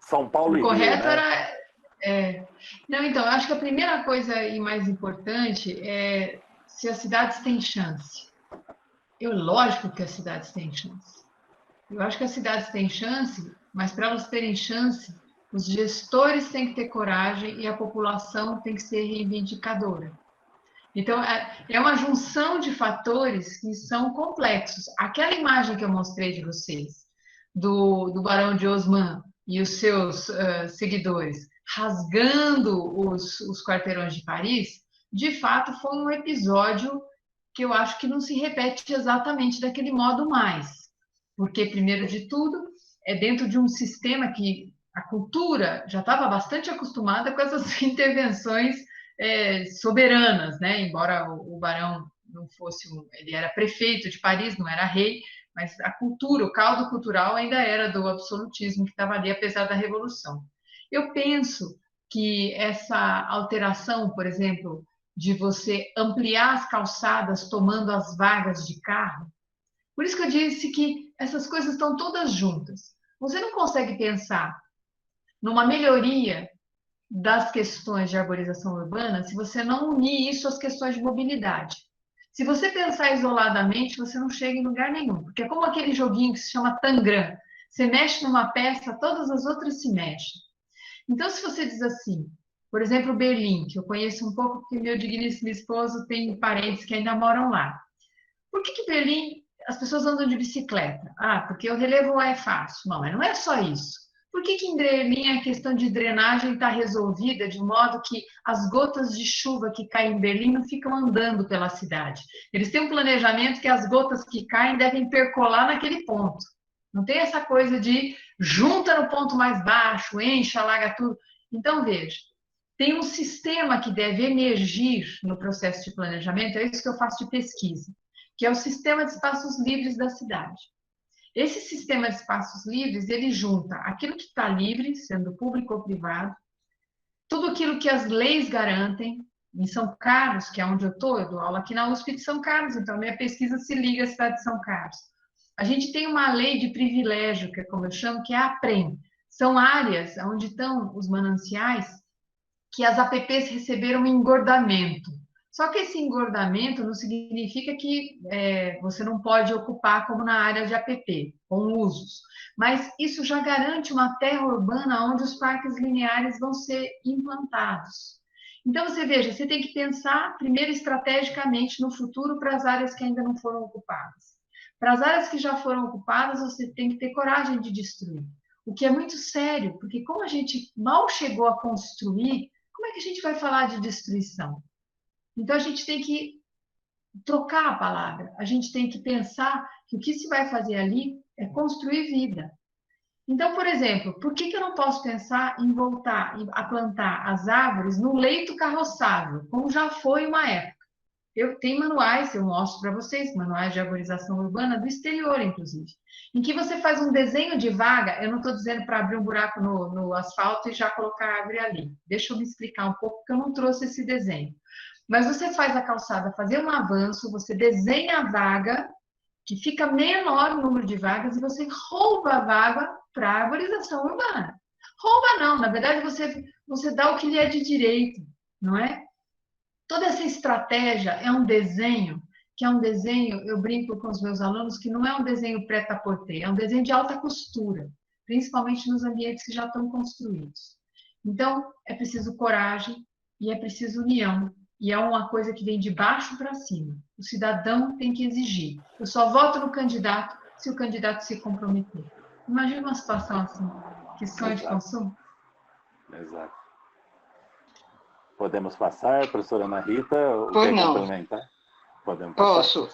São Paulo e Rio, correto né? Não, então, eu acho que a primeira coisa e mais importante é se as cidades têm chance. Lógico que as cidades têm chance. Eu acho que as cidades têm chance, mas para elas terem chance, os gestores têm que ter coragem e a população tem que ser reivindicadora. Então, é uma junção de fatores que são complexos. Aquela imagem que eu mostrei de vocês, do Barão de Osman e os seus seguidores rasgando os quarteirões de Paris, de fato foi um episódio que eu acho que não se repete exatamente daquele modo mais. Porque, primeiro de tudo, é dentro de um sistema que a cultura já estava bastante acostumada com essas intervenções soberanas, né? Embora o barão não fosse ele era prefeito de Paris, não era rei, mas a cultura, o caldo cultural ainda era do absolutismo que estava ali, apesar da revolução. Eu penso que essa alteração, por exemplo, de você ampliar as calçadas tomando as vagas de carro, Por isso que eu disse que essas coisas estão todas juntas. Você não consegue pensar numa melhoria das questões de arborização urbana se você não unir isso às questões de mobilidade. Se você pensar isoladamente, você não chega em lugar nenhum, porque é como aquele joguinho que se chama Tangram. Você mexe numa peça, todas as outras se mexem. Então, se você diz assim, por exemplo, Berlim, que eu conheço um pouco porque meu digníssimo esposo tem parentes que ainda moram lá. Por que Berlim as pessoas andam de bicicleta? Ah, porque o relevo é fácil. Não, mas não é só isso. Por que em Berlim a questão de drenagem está resolvida de modo que as gotas de chuva que caem em Berlim não ficam andando pela cidade? Eles têm um planejamento que as gotas que caem devem percolar naquele ponto. Não tem essa coisa de junta no ponto mais baixo, enche, alaga tudo. Então, veja, tem um sistema que deve emergir no processo de planejamento, é isso que eu faço de pesquisa, que é o sistema de espaços livres da cidade. Esse sistema de espaços livres, ele junta aquilo que está livre, sendo público ou privado, tudo aquilo que as leis garantem. Em São Carlos, que é onde eu estou, eu dou aula aqui na USP de São Carlos, então a minha pesquisa se liga à cidade de São Carlos. A gente tem uma lei de privilégio, que é como eu chamo, que é a APREM. São áreas onde estão os mananciais que as APPs receberam um engordamento. Só que esse engordamento não significa que você não pode ocupar como na área de APP, com usos. Mas isso já garante uma terra urbana onde os parques lineares vão ser implantados. Então, você veja, você tem que pensar primeiro estrategicamente no futuro para as áreas que ainda não foram ocupadas. Para as áreas que já foram ocupadas, você tem que ter coragem de destruir. O que é muito sério, porque como a gente mal chegou a construir, como é que a gente vai falar de destruição? Então, a gente tem que trocar a palavra. A gente tem que pensar que o que se vai fazer ali é construir vida. Então, por exemplo, por que eu não posso pensar em voltar a plantar as árvores no leito carroçável, como já foi uma época? Eu tenho manuais, eu mostro para vocês, manuais de arborização urbana do exterior, inclusive, em que você faz um desenho de vaga. Eu não estou dizendo para abrir um buraco no asfalto e já colocar a árvore ali. Deixa eu me explicar um pouco, porque eu não trouxe esse desenho. Mas você faz a calçada fazer um avanço, você desenha a vaga, que fica menor o número de vagas, e você rouba a vaga para a arborização urbana. Rouba não, na verdade você dá o que lhe é de direito, não é? Toda essa estratégia é um desenho, que é um desenho, eu brinco com os meus alunos, que não é um desenho prêt-à-porter, é um desenho de alta costura, principalmente nos ambientes que já estão construídos. Então, é preciso coragem e é preciso união. E é uma coisa que vem de baixo para cima. O cidadão tem que exigir. Eu só voto no candidato se o candidato se comprometer. Imagina uma situação assim, que sonho de consumo. Exato. Podemos passar, professora Ana Rita? Pois não. Complementar? Podemos Posso.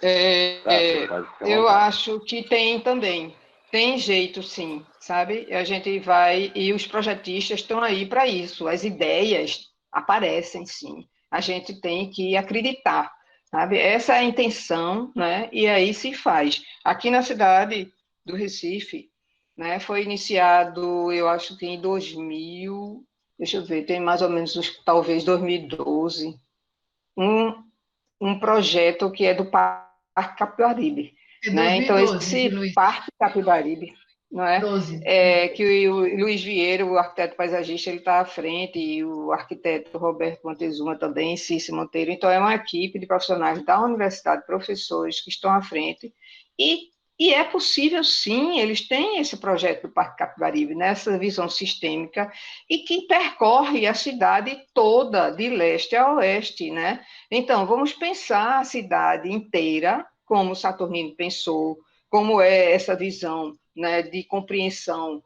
Eu acho que tem também. Tem jeito, sim, sabe? A gente vai, e os projetistas estão aí para isso. As ideias aparecem, sim. A gente tem que acreditar, sabe? Essa é a intenção, né? E aí se faz. Aqui na cidade do Recife, né, foi iniciado, eu acho que em 2000, deixa eu ver, tem mais ou menos, talvez 2012, um projeto que é do Parque Capibaribe. Né? Então, esse Parque Capibaribe, não é? Que o Luiz Vieira, o arquiteto paisagista, ele está à frente, e o arquiteto Roberto Montezuma também, Cícero Monteiro. Então, é uma equipe de profissionais da universidade, professores que estão à frente, e é possível, sim, eles têm esse projeto do Parque Capibaribe, nessa visão sistêmica, e que percorre a cidade toda, de leste a oeste, né? Então, vamos pensar a cidade inteira, como Saturnino pensou, como é essa visão, né, de compreensão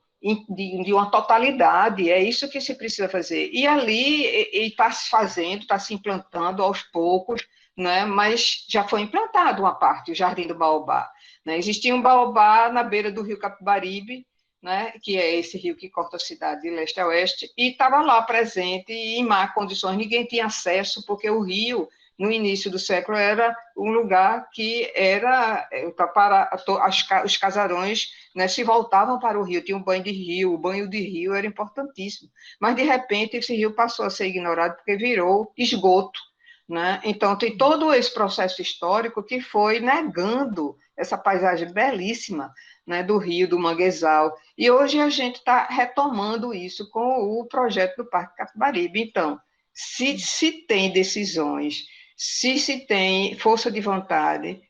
de uma totalidade, é isso que se precisa fazer. E ali está se fazendo, está se implantando aos poucos, né, mas já foi implantado uma parte, o Jardim do Baobá. Né? Existia um baobá na beira do rio Capibaribe, né, que é esse rio que corta a cidade de leste a oeste, e estava lá presente em má condições, ninguém tinha acesso, porque o rio, no início do século, era um lugar que era para os casarões, né, se voltavam para o rio, tinha um banho de rio, o banho de rio era importantíssimo, mas de repente esse rio passou a ser ignorado porque virou esgoto, né? Então tem todo esse processo histórico que foi negando essa paisagem belíssima, né, do rio, do manguezal. E hoje a gente está retomando isso com o projeto do Parque Capibaribe. Então, se tem decisões, se tem força de vontade,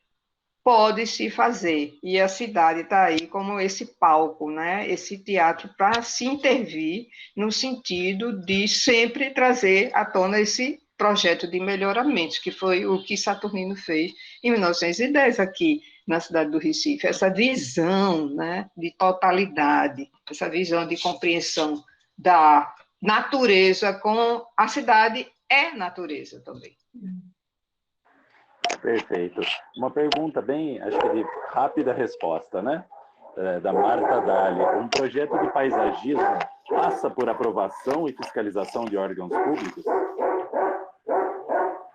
pode-se fazer. E a cidade está aí como esse palco, né? Esse teatro para se intervir no sentido de sempre trazer à tona esse projeto de melhoramento, que foi o que Saturnino fez em 1910 aqui na cidade do Recife. Essa visão, né, de totalidade, essa visão de compreensão da natureza com a cidade é natureza também. Perfeito. Uma pergunta bem, acho que de rápida resposta, né? Da Marta Dali. Um projeto de paisagismo passa por aprovação e fiscalização de órgãos públicos?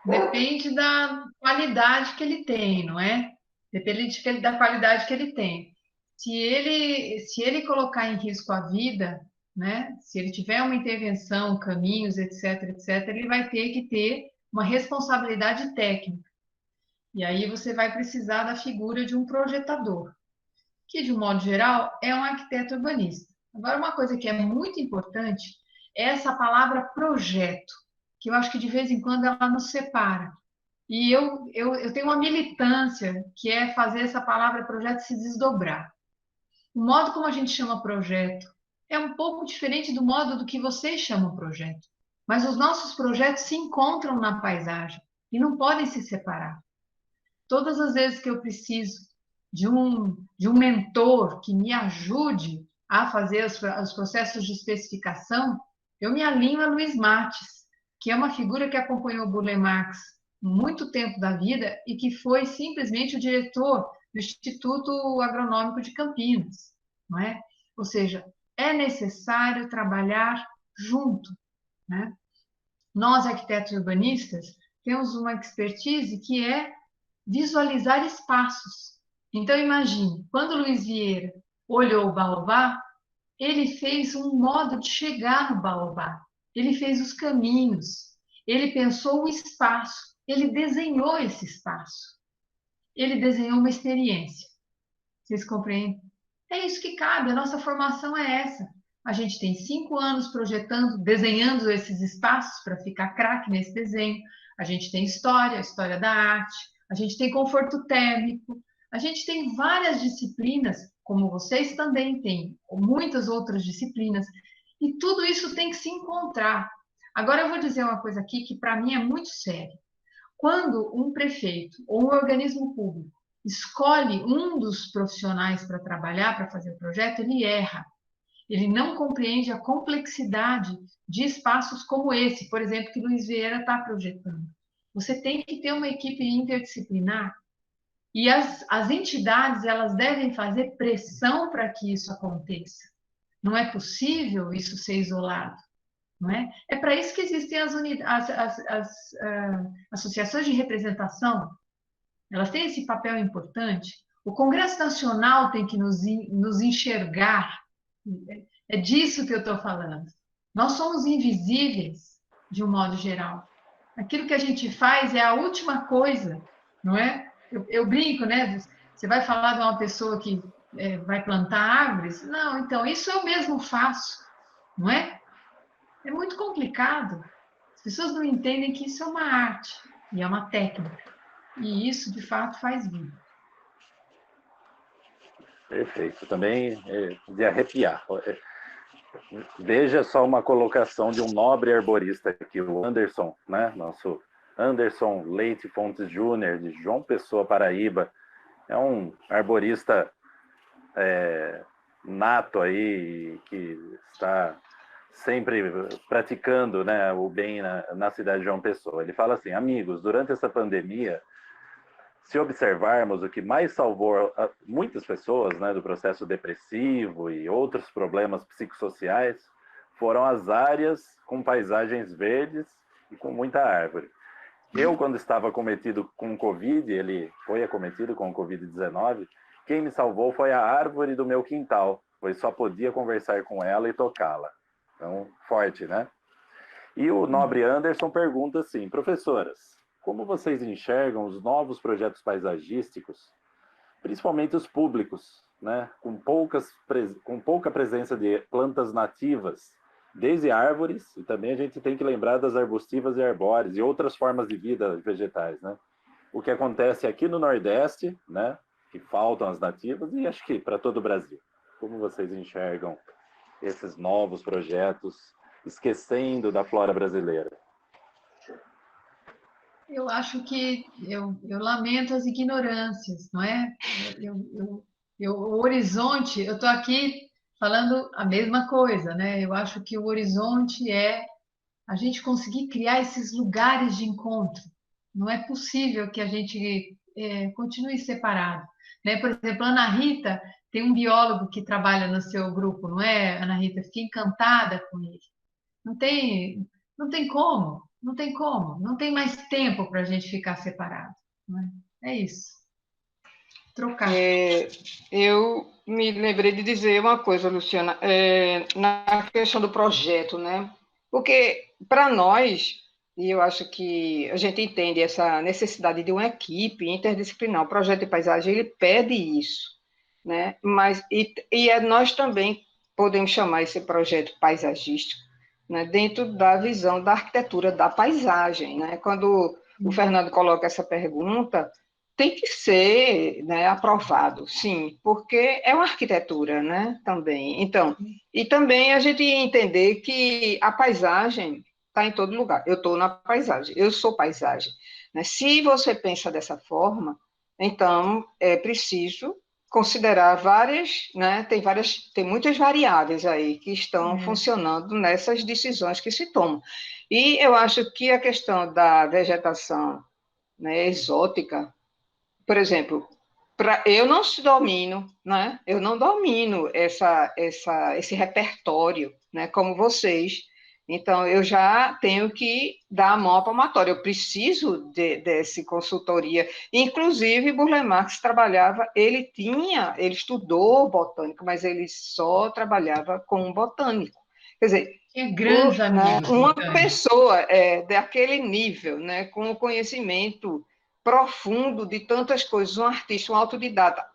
Depende da qualidade que ele tem, não é? Depende da qualidade que ele tem. Se ele colocar em risco a vida, né? Se ele tiver uma intervenção, caminhos, etc, etc, ele vai ter que ter uma responsabilidade técnica. E aí você vai precisar da figura de um projetador, que, de um modo geral, é um arquiteto urbanista. Agora, uma coisa que é muito importante é essa palavra projeto, que eu acho que de vez em quando ela nos separa. E eu tenho uma militância que é fazer essa palavra projeto se desdobrar. O modo como a gente chama projeto é um pouco diferente do modo do que vocês chamam projeto. Mas os nossos projetos se encontram na paisagem e não podem se separar. Todas as vezes que eu preciso de um mentor que me ajude a fazer os processos de especificação, eu me alinho a Luiz Mates, que é uma figura que acompanhou o Burle Marx muito tempo da vida e que foi simplesmente o diretor do Instituto Agronômico de Campinas, não é? Ou seja, é necessário trabalhar junto, né? Nós, arquitetos urbanistas, temos uma expertise que é visualizar espaços. Então, imagine, quando Luiz Vieira olhou o baobá, ele fez um modo de chegar no baobá. Ele fez os caminhos, ele pensou o espaço, ele desenhou esse espaço. Ele desenhou uma experiência. Vocês compreendem? É isso que cabe, a nossa formação é essa. A gente tem 5 anos projetando, desenhando esses espaços para ficar craque nesse desenho. A gente tem história, a história da arte, a gente tem conforto térmico, a gente tem várias disciplinas, como vocês também têm, muitas outras disciplinas, e tudo isso tem que se encontrar. Agora eu vou dizer uma coisa aqui que para mim é muito séria. Quando um prefeito ou um organismo público escolhe um dos profissionais para trabalhar, para fazer o projeto, ele erra. Ele não compreende a complexidade de espaços como esse, por exemplo, que Luiz Vieira está projetando. Você tem que ter uma equipe interdisciplinar e as entidades elas devem fazer pressão para que isso aconteça. Não é possível isso ser isolado. Não é? É para isso que existem as associações de representação. Elas têm esse papel importante. O Congresso Nacional tem que nos enxergar. É disso que eu estou falando. Nós somos invisíveis, de um modo geral. Aquilo que a gente faz é a última coisa, não é? Eu brinco, né? Você vai falar de uma pessoa que vai plantar árvores? Não, então, isso eu mesmo faço, não é? É muito complicado. As pessoas não entendem que isso é uma arte e é uma técnica. E isso, de fato, faz vida. Perfeito. Também de arrepiar. Veja só uma colocação de um nobre arborista aqui, o Anderson, né? Nosso Anderson Leite Fontes Júnior, de João Pessoa, Paraíba. É um arborista nato aí, que está sempre praticando, né, o bem na cidade de João Pessoa. Ele fala assim: amigos, durante essa pandemia, se observarmos, o que mais salvou muitas pessoas, né, do processo depressivo e outros problemas psicossociais foram as áreas com paisagens verdes e com muita árvore. Eu, quando estava acometido com Covid, ele foi acometido com Covid-19, quem me salvou foi a árvore do meu quintal, pois só podia conversar com ela e tocá-la. Então, forte, né? E o nobre Anderson pergunta assim: professoras, como vocês enxergam os novos projetos paisagísticos principalmente os públicos, né? Com pouca presença de plantas nativas, desde árvores, e também a gente tem que lembrar das arbustivas e arbóreas e outras formas de vida vegetais, né? O que acontece aqui no Nordeste, né? Que faltam as nativas, e acho que para todo o Brasil. Como vocês enxergam esses novos projetos, esquecendo da flora brasileira? Eu acho que eu lamento as ignorâncias, não é? O horizonte, eu estou aqui falando a mesma coisa, né? Eu acho que o horizonte é a gente conseguir criar esses lugares de encontro. Não é possível que a gente continue separado, né? Por exemplo, Ana Rita tem um biólogo que trabalha no seu grupo, não é, Ana Rita? Fiquei encantada com ele. Não tem, não tem como, não tem como, não tem mais tempo para a gente ficar separado, não é? É isso. Trocar. Eu me lembrei de dizer uma coisa, Luciana, na questão do projeto, né? Porque, para nós, e eu acho que a gente entende essa necessidade de uma equipe interdisciplinar, o projeto de paisagem, ele pede isso, né? Mas, nós também podemos chamar esse projeto paisagístico, né? Dentro da visão da arquitetura da paisagem, né? Quando o Fernando coloca essa pergunta, tem que ser, né, aprovado, sim, porque é uma arquitetura, né, também. Então, e também a gente entender que a paisagem está em todo lugar. Eu estou na paisagem, eu sou paisagem, né? Se você pensa dessa forma, então é preciso considerar várias, né, tem muitas variáveis aí que estão funcionando nessas decisões que se tomam. E eu acho que a questão da vegetação, né, exótica, por exemplo, eu não domino, né? Eu não domino esse repertório, né? Como vocês. Então, eu já tenho que dar a mão à palmatória. Eu preciso dessa consultoria. Inclusive, Burle Marx trabalhava, ele estudou botânica, mas ele só trabalhava com botânico. Quer dizer, grandes amigos, uma pessoa daquele nível, né? Com o conhecimento profundo de tantas coisas, um artista, um autodidata,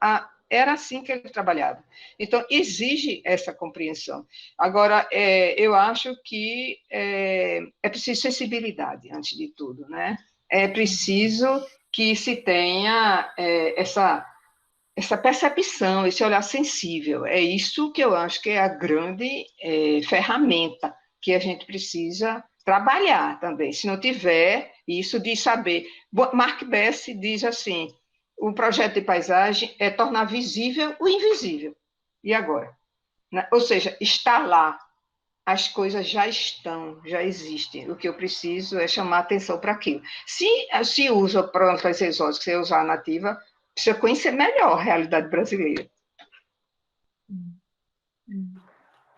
era assim que ele trabalhava. Então, exige essa compreensão. Agora, eu acho que é preciso sensibilidade, antes de tudo, né? É preciso que se tenha essa percepção, esse olhar sensível. É isso que eu acho que é a grande ferramenta que a gente precisa trabalhar também. Se não tiver isso de saber... Mark Bess diz assim, o projeto de paisagem é tornar visível o invisível. E agora? Ou seja, está lá. As coisas já estão, já existem. O que eu preciso é chamar atenção para aquilo. Se usa plantas exóticas, se usar a nativa, precisa conhecer melhor a realidade brasileira.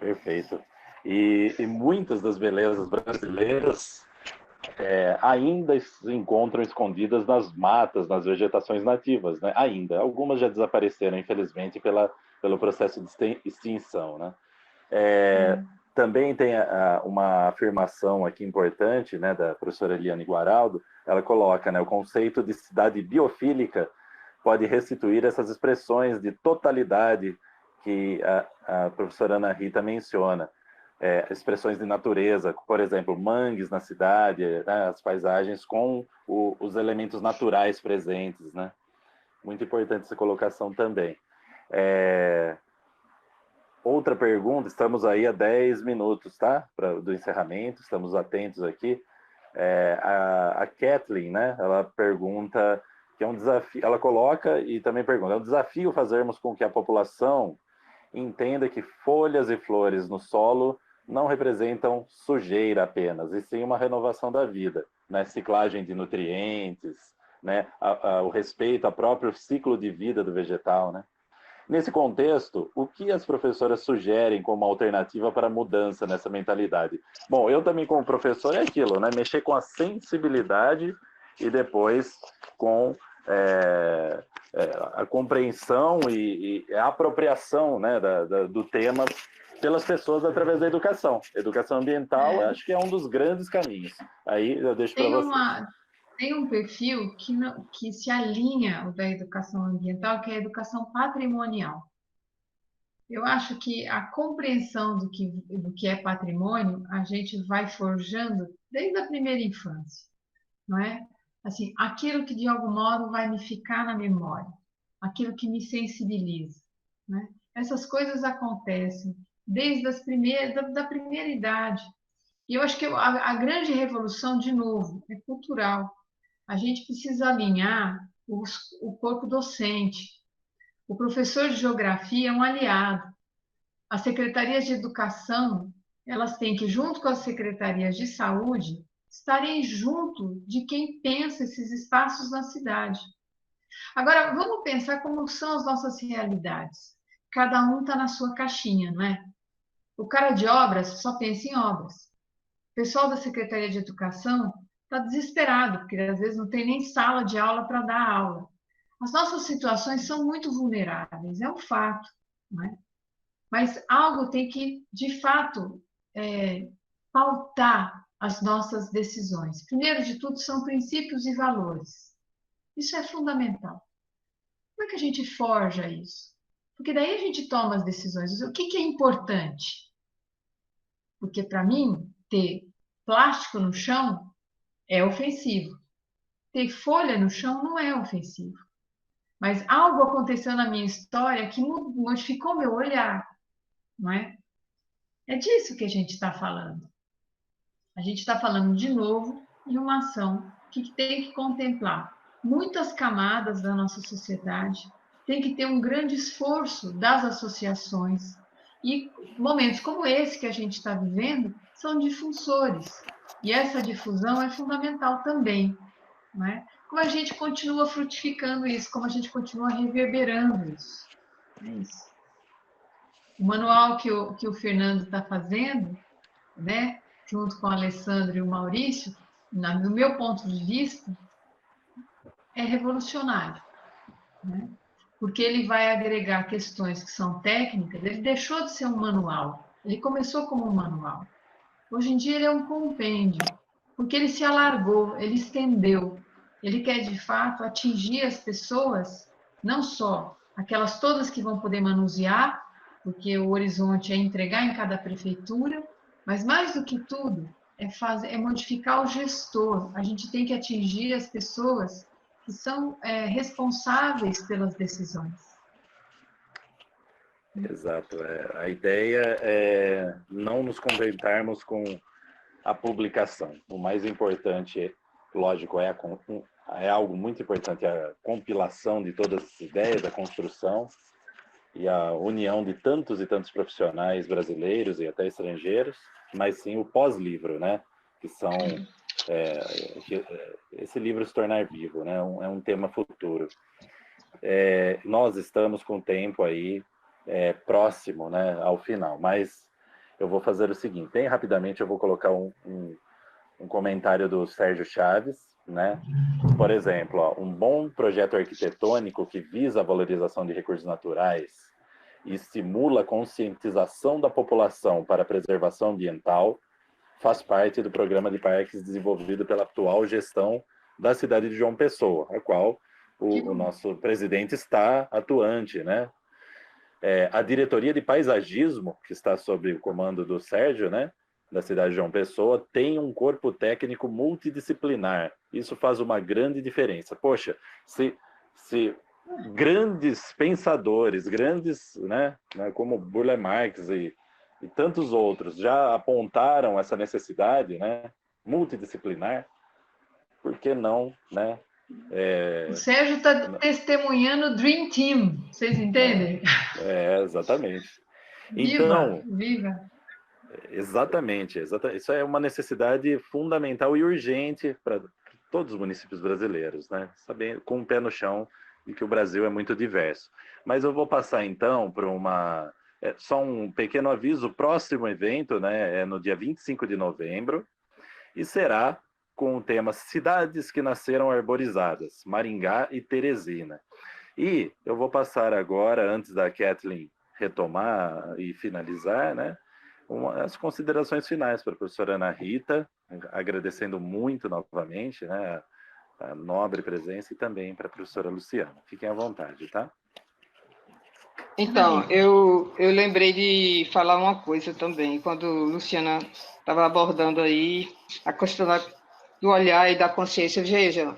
Perfeito. E muitas das belezas brasileiras ainda se encontram escondidas nas matas, nas vegetações nativas, né? Ainda. Algumas já desapareceram, infelizmente, pelo processo de extinção, né? Também tem uma afirmação aqui importante, né, da professora Eliane Guaraldo. Ela coloca, né, o conceito de cidade biofílica pode restituir essas expressões de totalidade que a professora Ana Rita menciona. Expressões de natureza, por exemplo, mangues na cidade, né, as paisagens com os elementos naturais presentes, né? Muito importante essa colocação também. Outra pergunta, estamos aí a 10 minutos, tá? Do encerramento, estamos atentos aqui. A Kathleen, né? Ela pergunta que é um desafio, ela coloca e também pergunta, é um desafio fazermos com que a população entenda que folhas e flores no solo não representam sujeira apenas, e sim uma renovação da vida, né? Ciclagem de nutrientes, né? O respeito ao próprio ciclo de vida do vegetal, né? Nesse contexto, o que as professoras sugerem como alternativa para a mudança nessa mentalidade? Bom, eu também como professor é aquilo, né? Mexer com a sensibilidade e depois com a compreensão e a apropriação, né, do tema pelas pessoas através da educação. Educação ambiental, acho que é um dos grandes caminhos. Aí eu deixo para você. tem um perfil que se alinha ao da educação ambiental, que é a educação patrimonial. Eu acho que a compreensão do que é patrimônio, a gente vai forjando desde a primeira infância, não é? Assim, aquilo que de algum modo vai me ficar na memória, aquilo que me sensibiliza, né? Essas coisas acontecem desde da primeira idade. E eu acho que a grande revolução, de novo, é cultural. A gente precisa alinhar o corpo docente. O professor de geografia é um aliado. As secretarias de educação, elas têm que, junto com as secretarias de saúde, estarem junto de quem pensa esses espaços na cidade. Agora, vamos pensar como são as nossas realidades. Cada um está na sua caixinha, não é? O cara de obras só pensa em obras. O pessoal da Secretaria de Educação está desesperado, porque às vezes não tem nem sala de aula para dar aula. As nossas situações são muito vulneráveis, é um fato, não é? Mas algo tem que, de fato, pautar as nossas decisões. Primeiro de tudo, são princípios e valores. Isso é fundamental. Como é que a gente forja isso? Porque daí a gente toma as decisões. O que é importante? Porque, para mim, ter plástico no chão é ofensivo. Ter folha no chão não é ofensivo. Mas algo aconteceu na minha história que modificou meu olhar, não é? É disso que a gente está falando. A gente está falando, de novo, de uma ação que tem que contemplar muitas camadas da nossa sociedade, tem que ter um grande esforço das associações. E momentos como esse que a gente está vivendo são difusores. E essa difusão é fundamental também, não é? Como a gente continua frutificando isso, como a gente continua reverberando isso. É isso. O manual que o Fernando está fazendo, né, junto com o Alessandro e o Maurício, no meu ponto de vista, é revolucionário, né? Porque ele vai agregar questões que são técnicas. Ele deixou de ser um manual, ele começou como um manual. Hoje em dia ele é um compêndio, porque ele se alargou, ele estendeu. Ele quer, de fato, atingir as pessoas, não só aquelas todas que vão poder manusear, porque o horizonte é entregar em cada prefeitura, mas mais do que tudo, é modificar o gestor. A gente tem que atingir as pessoas que são responsáveis pelas decisões. Exato. A ideia é não nos contentarmos com a publicação. O mais importante, lógico, é algo muito importante, a compilação de todas as ideias, a construção e a união de tantos e tantos profissionais brasileiros e até estrangeiros, mas sim o pós-livro, né? Que são esse livro se tornar vivo, né? É um tema futuro. Nós estamos com o tempo aí próximo, né, ao final, mas eu vou fazer o seguinte, bem rapidamente eu vou colocar um comentário do Sérgio Chaves, né? Por exemplo, ó, um bom projeto arquitetônico que visa a valorização de recursos naturais e estimula a conscientização da população para a preservação ambiental faz parte do programa de parques desenvolvido pela atual gestão da cidade de João Pessoa, a qual o nosso presidente está atuante, né? A diretoria de paisagismo, que está sob o comando do Sérgio, né, da cidade de João Pessoa, tem um corpo técnico multidisciplinar. Isso faz uma grande diferença. Poxa, se grandes pensadores, grandes, né, como Burle Marx e tantos outros já apontaram essa necessidade, né, multidisciplinar, por que não, né? O Sérgio está testemunhando o Dream Team, vocês entendem? Exatamente. Viva, Então, viva! exatamente. Isso é uma necessidade fundamental e urgente para todos os municípios brasileiros, né? Sabendo, com o pé no chão, de que o Brasil é muito diverso. Mas eu vou passar então para só um pequeno aviso: o próximo evento, né, é no dia 25 de novembro e será com o tema Cidades que Nasceram Arborizadas, Maringá e Teresina. E eu vou passar agora, antes da Kathleen retomar e finalizar, né, as considerações finais para a professora Ana Rita, agradecendo muito novamente, né, a nobre presença e também para a professora Luciana. Fiquem à vontade, tá? Então, eu lembrei de falar uma coisa também, quando a Luciana estava abordando aí a questão do olhar e da consciência. Veja,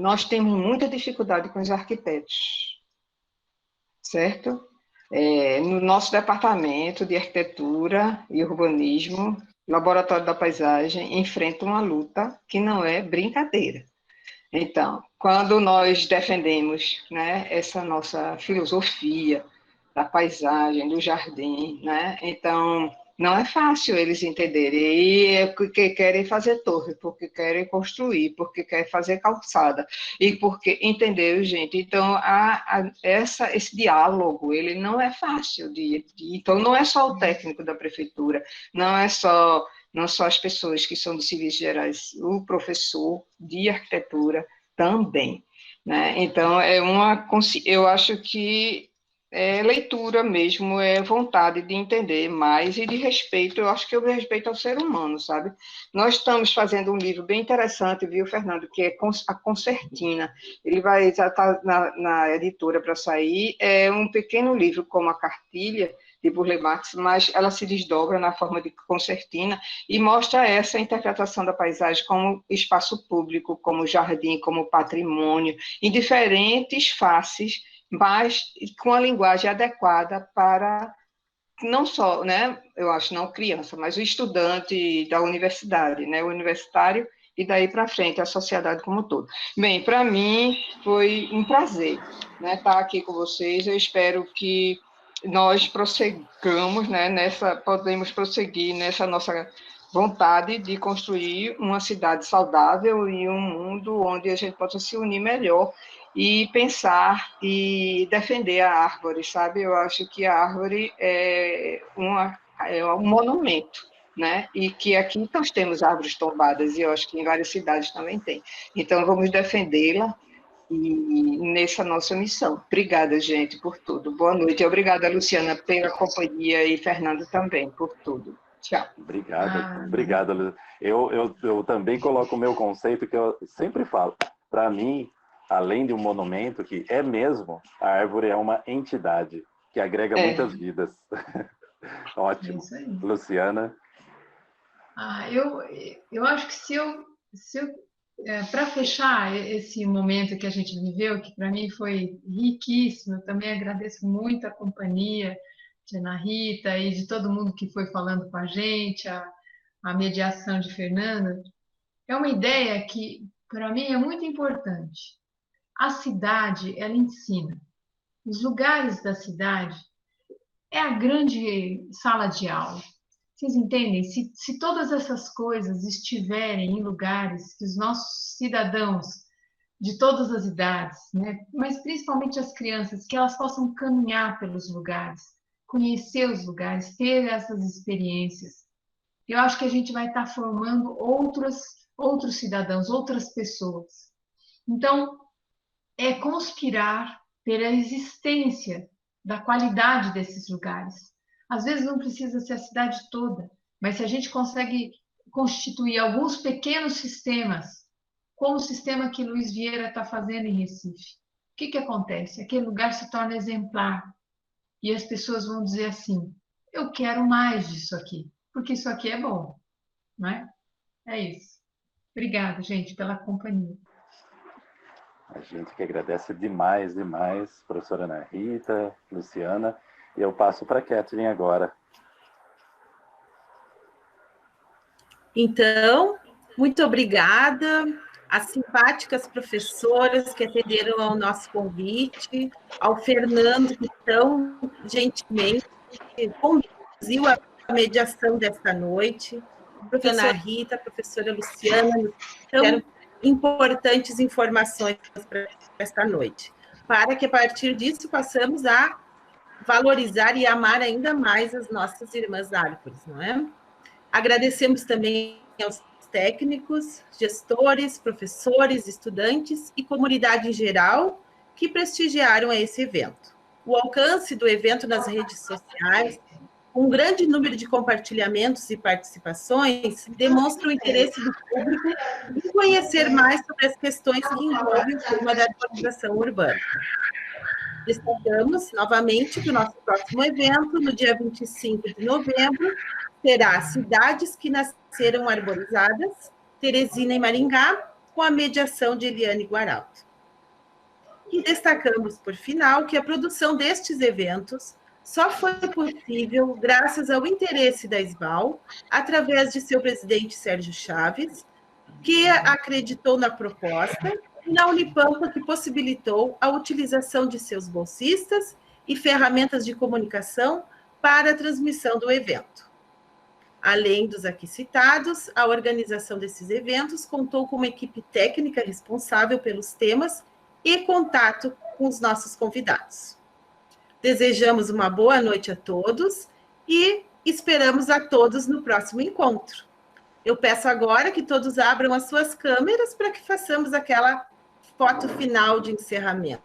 nós temos muita dificuldade com os arquitetos, certo? No nosso departamento de arquitetura e urbanismo, Laboratório da Paisagem enfrenta uma luta que não é brincadeira. Então, quando nós defendemos, né, essa nossa filosofia da paisagem, do jardim, né, então não é fácil eles entenderem. E é porque querem fazer torre, porque querem construir, porque querem fazer calçada, e porque, entendeu, gente? Então, esse diálogo, ele não é fácil então, não é só o técnico da prefeitura, não só as pessoas que são dos serviços gerais, o professor de arquitetura também, né? Então, eu acho que leitura mesmo, vontade de entender mais e de respeito. Eu acho que eu respeito ao ser humano, sabe? Nós estamos fazendo um livro bem interessante, viu, Fernando, que é a Concertina. Ele já está na editora para sair. É um pequeno livro como a Cartilha, de Burle Marx, mas ela se desdobra na forma de concertina e mostra essa interpretação da paisagem como espaço público, como jardim, como patrimônio, em diferentes faces, mas com a linguagem adequada para não só, né, eu acho, não criança, mas o estudante da universidade, né, o universitário, e daí para frente a sociedade como um todo. Bem, para mim foi um prazer, né, estar aqui com vocês. Eu espero que nós prosseguamos, né, podemos prosseguir nessa nossa vontade de construir uma cidade saudável e um mundo onde a gente possa se unir melhor e pensar e defender a árvore, sabe? Eu acho que a árvore é um monumento, né? E que aqui nós temos árvores tombadas, e eu acho que em várias cidades também tem. Então, vamos defendê-la e nessa nossa missão. Obrigada, gente, por tudo. Boa noite. E obrigada, Luciana, pela companhia, e Fernando também, por tudo. Tchau. Obrigado, Lu. Eu também coloco o meu conceito, que eu sempre falo. Para mim, além de um monumento, que é mesmo, a árvore é uma entidade que agrega muitas vidas. Ótimo. Luciana? Eu acho que para fechar esse momento que a gente viveu, que para mim foi riquíssimo, eu também agradeço muito a companhia de Ana Rita e de todo mundo que foi falando com a gente, a mediação de Fernanda. É uma ideia que, para mim, é muito importante. A cidade, ela ensina. Os lugares da cidade é a grande sala de aula. Vocês entendem? Se todas essas coisas estiverem em lugares que os nossos cidadãos de todas as idades, né, mas principalmente as crianças, que elas possam caminhar pelos lugares, conhecer os lugares, ter essas experiências, eu acho que a gente vai estar formando outros cidadãos, outras pessoas. Então, é conspirar pela existência da qualidade desses lugares. Às vezes não precisa ser a cidade toda, mas se a gente consegue constituir alguns pequenos sistemas, como o sistema que Luiz Vieira está fazendo em Recife, o que acontece? Aquele lugar se torna exemplar e as pessoas vão dizer assim: eu quero mais disso aqui, porque isso aqui é bom, não é? É isso. Obrigada, gente, pela companhia. A gente que agradece demais, professora Ana Rita, Luciana, e eu passo para a Kathleen agora. Então, muito obrigada às simpáticas professoras que atenderam ao nosso convite, ao Fernando, que tão gentilmente conduziu a mediação desta noite, a professora Ana Rita, a professora Luciana, tão importantes informações para esta noite, para que a partir disso possamos a valorizar e amar ainda mais as nossas irmãs árvores, não é? Agradecemos também aos técnicos, gestores, professores, estudantes e comunidade em geral que prestigiaram esse evento. O alcance do evento nas redes sociais com um grande número de compartilhamentos e participações, demonstra o interesse do público em conhecer mais sobre as questões que envolvem o tema da arborização urbana. Destacamos, novamente, que o nosso próximo evento, no dia 25 de novembro, será Cidades que Nasceram Arborizadas, Teresina e Maringá, com a mediação de Eliane Guaraldo. E destacamos, por final, que a produção destes eventos só foi possível graças ao interesse da SBAL, através de seu presidente Sérgio Chaves, que acreditou na proposta, e na Unipampa, que possibilitou a utilização de seus bolsistas e ferramentas de comunicação para a transmissão do evento. Além dos aqui citados, a organização desses eventos contou com uma equipe técnica responsável pelos temas e contato com os nossos convidados. Desejamos uma boa noite a todos e esperamos a todos no próximo encontro. Eu peço agora que todos abram as suas câmeras para que façamos aquela foto final de encerramento.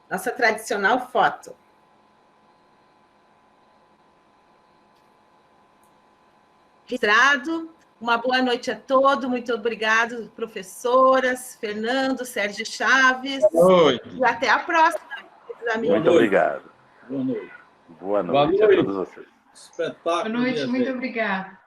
Nossa tradicional foto. Registrado. Uma boa noite a todos. Muito obrigado, professoras, Fernando, Sérgio Chaves. Boa noite. E até a próxima, amigos. Muito obrigado. Boa noite. Boa noite a todos vocês. Espetáculo. Boa noite, muito obrigada.